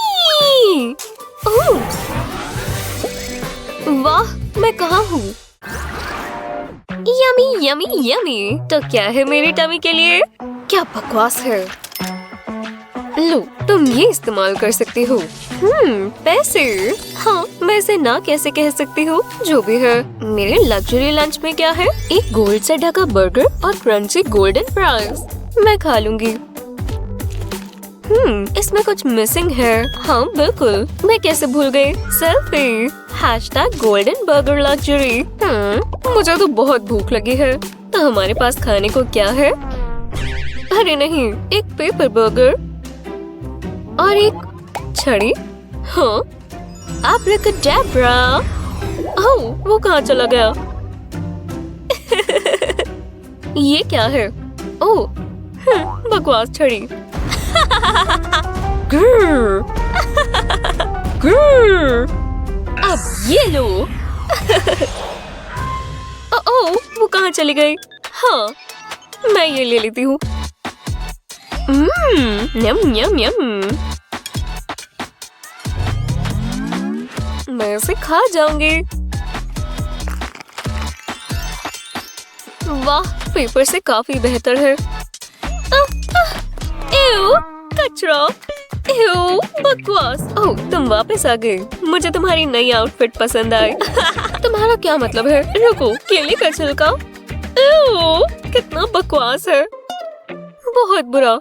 ओह, वाह, मैं कहाँ हूँ? Yummy yummy yummy. तो क्या है मेरी टमी के लिए? क्या बकवास है। लो, तुम ये इस्तेमाल कर सकती हो। पैसे? हाँ, मैं इसे ना कैसे कह सकती हूँ। जो भी है, मेरे लग्जरी लंच में क्या है? एक गोल्ड से ढका बर्गर और क्रंची गोल्डन फ्राइज। मैं खा लूंगी। इसमें कुछ मिसिंग है। हाँ बिल्कुल, मैं कैसे भूल गई। Selfie #golden burger luxury। मुझे तो बहुत भूख लगी है। तो हमारे पास खाने को क्या है? अरे नहीं, एक पेपर बर्गर और एक छड़ी। हाँ, abracadabra। ओह, वो कहाँ चला गया? ये क्या है? ओह, बकवास छड़ी। ग्रर, ग्रर, अब ये लो। ओह, वो कहाँ चली गई? हाँ, मैं ये ले लेती हूँ। यम यम यम। मैं इसे खा जाऊंगी। वाह, पेपर से काफी बेहतर है। एव, कचरा। एव, बकवास। ओह, तुम वापस आ गए। मुझे तुम्हारी नई आउटफिट पसंद आई। तुम्हारा क्या मतलब है? रुको, केले का छिलका। एव, कितना बकवास है। बहुत बुरा।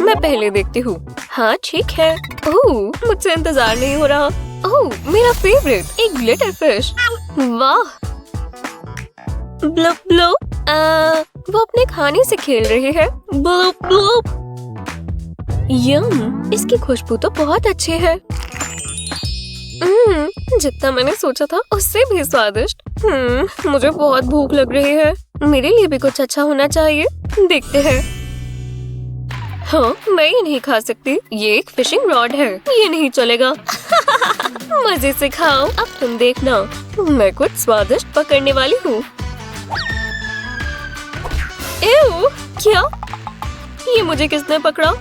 मैं पहले देखती हूँ। हाँ, ठीक है। ओह, मुझसे इंतजार नहीं हो रहा। ओह, मेरा फेवरेट, एक ग्लिटर फिश। वाह। Bloop bloop. वो अपने खाने से खेल रही है। Bloop bloop. यम, इसकी खुशबू तो बहुत अच्छी है। जितना मैंने सोचा था उससे भी स्वादिष्ट। मुझे बहुत भूख लग रही है। मेरे लिए भी कुछ अच्छा होना चाहिए। देखते हैं। हाँ, मैं ये नहीं खा सकती। ये एक फिशिंग रॉड है, ये नहीं चलेगा। मजे से खाओ। अब तुम देखना, मैं कुछ स्वादिष्ट पकड़ने वाली हूँ। एव, क्या? ये मुझे किसने पकड़ा?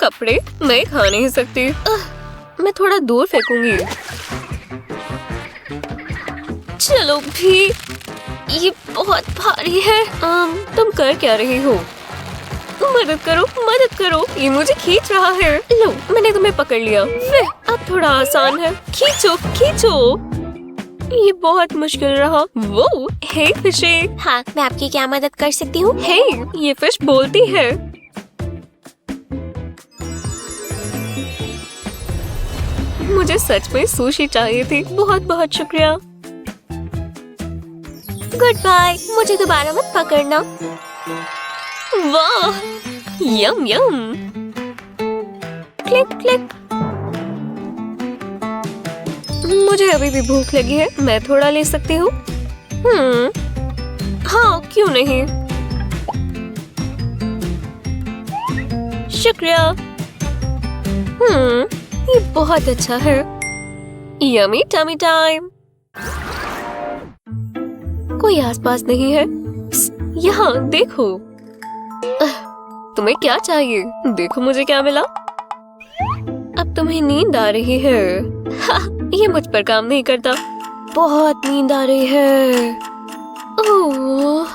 कपड़े मैं खा नहीं सकती। मैं थोड़ा दूर फेंकूंगी। चलो भी, ये बहुत भारी है। तुम कर क्या रही हो? मदद करो, मदद करो, ये मुझे खींच रहा है। लो, मैंने तुम्हें पकड़ लिया। अब थोड़ा आसान है। खींचो, खींचो। ये बहुत मुश्किल रहा। वो, हे फिशे। हाँ, मैं आपकी क्या मदद कर सकती हूँ? हे, ये फिश बोलती है। मुझे सच में सुशी चाहिए थी। बहुत बहुत शुक्रिया। Goodbye. मुझे दोबारा मत पकड़ना। वाह, यम यम। Click click. मुझे अभी भी भूख लगी है। मैं थोड़ा ले सकती हूँ? हाँ, क्यों नहीं। शुक्रिया। ये बहुत अच्छा है। Yummy tummy time. कोई आसपास नहीं है। यहाँ देखो। तुम्हें क्या चाहिए? देखो मुझे क्या मिला। अब तुम्हें नींद आ रही है। ये मुझ पर काम नहीं करता। बहुत नींद आ रही है। ओह,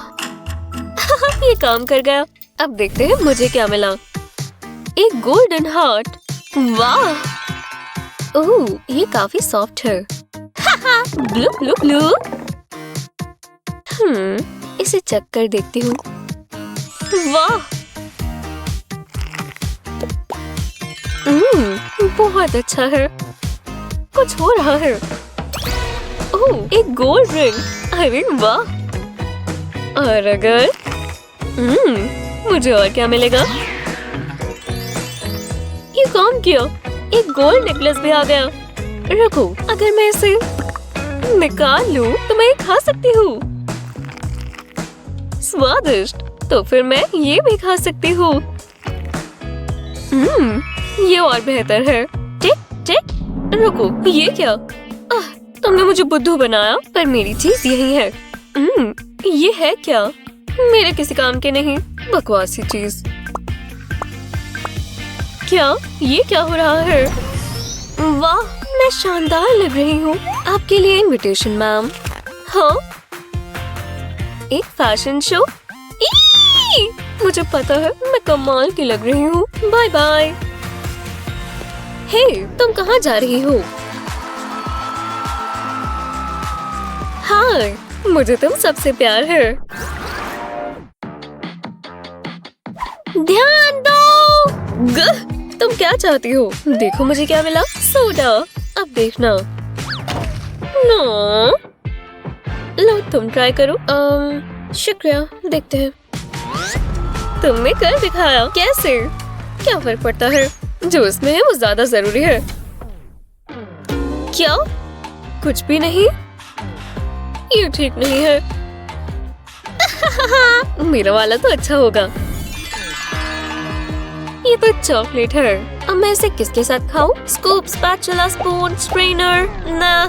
ये काम कर गया। अब देखते हैं मुझे क्या मिला। एक गोल्डन हार्ट। वाह। ओह, ये काफी सॉफ्ट है। Blue blue blue. इसे चेक कर देखती हूँ। वाह। बहुत अच्छा है। कुछ हो रहा है। ओह, एक गोल्ड रिंग। अरे वाह। और अगर मुझे और क्या मिलेगा? ये काम किया। एक गोल्ड नेकलेस भी आ गया। रुको, अगर मैं इसे निकाल लूं तो मैं ये खा सकती हूँ। स्वादिष्ट। तो फिर मैं ये भी खा सकती हूँ। ये और बेहतर है। टिक टिक। रुको, ये क्या? तुमने मुझे बुद्धू बनाया, पर मेरी चीज यही है। ये है क्या? मेरे किसी काम के नहीं। बकवासी चीज। क्या? ये क्या हो रहा है? वाह, मैं शानदार लग रही हूँ। आपके लिए इनविटेशन मैम। हाँ, एक फैशन शो। मुझे पता है, मैं कमाल की लग रही हूँ। Bye bye. हे, तुम कहाँ जा रही हो? हाय, मुझे तुम सबसे प्यार है। ध्यान दो। तुम क्या चाहती हो? देखो मुझे क्या मिला। सोडा। अब देखना। नो। लो, तुम ट्राई करो। शुक्रिया। देखते हैं। तुमने कर दिखाया। कैसे? क्या फर्क पड़ता है? जो इसमें है वो ज्यादा जरूरी है। क्या? कुछ भी नहीं? ये ठीक नहीं है। मेरा वाला तो अच्छा होगा। ये तो चॉकलेट है। अब मैं इसे किसके साथ खाऊं? Scoop, spatula, spoon, strainer? ना,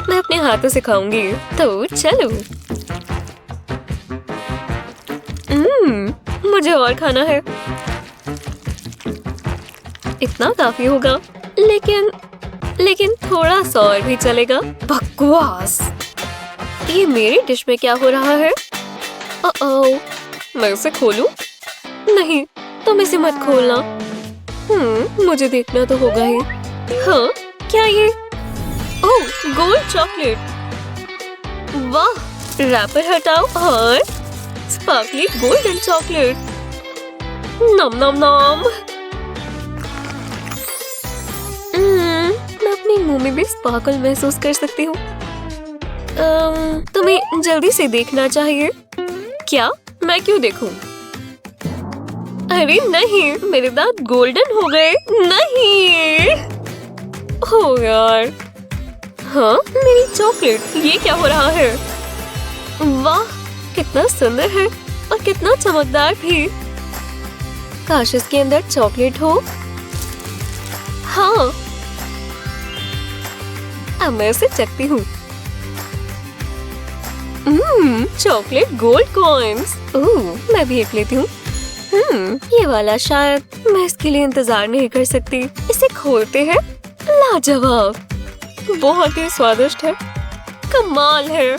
मैं अपने हाथों से खाऊंगी। तो चलो। मुझे और खाना है। इतना काफी होगा, लेकिन थोड़ा सा और भी चलेगा। बकवास। ये मेरी डिश में क्या हो रहा है? ओह, मैं उसे खोलूं? नहीं, तुम इसे मत खोलना। मुझे देखना तो होगा ही। हाँ, क्या ये? ओह, गोल्ड चॉकलेट। वाह, रैपर हटाओ और स्पार्कली गोल्डन चॉकलेट। नम नम नम। मैं अपने मुंह में भी स्पार्कल महसूस कर सकती हूँ। तुम्हें जल्दी से देखना चाहिए। क्या? मैं क्यों देखूं? अरे नहीं, मेरे दांत गोल्डन हो गए। नहीं। हो यार। हाँ, मेरी चॉकलेट। ये क्या हो रहा है? वाह, कितना सुंदर है और कितना चमकदार भी। काश इसके अंदर चॉकलेट हो। हाँ, अब मैं इसे चखती हूँ। Chocolate gold coins. मैं भी एक लेती हूँ। ये वाला शायद। मैं इसके लिए इंतजार नहीं कर सकती। इसे खोलते हैं। लाजवाब, बहुत ही स्वादिष्ट है। कमाल है।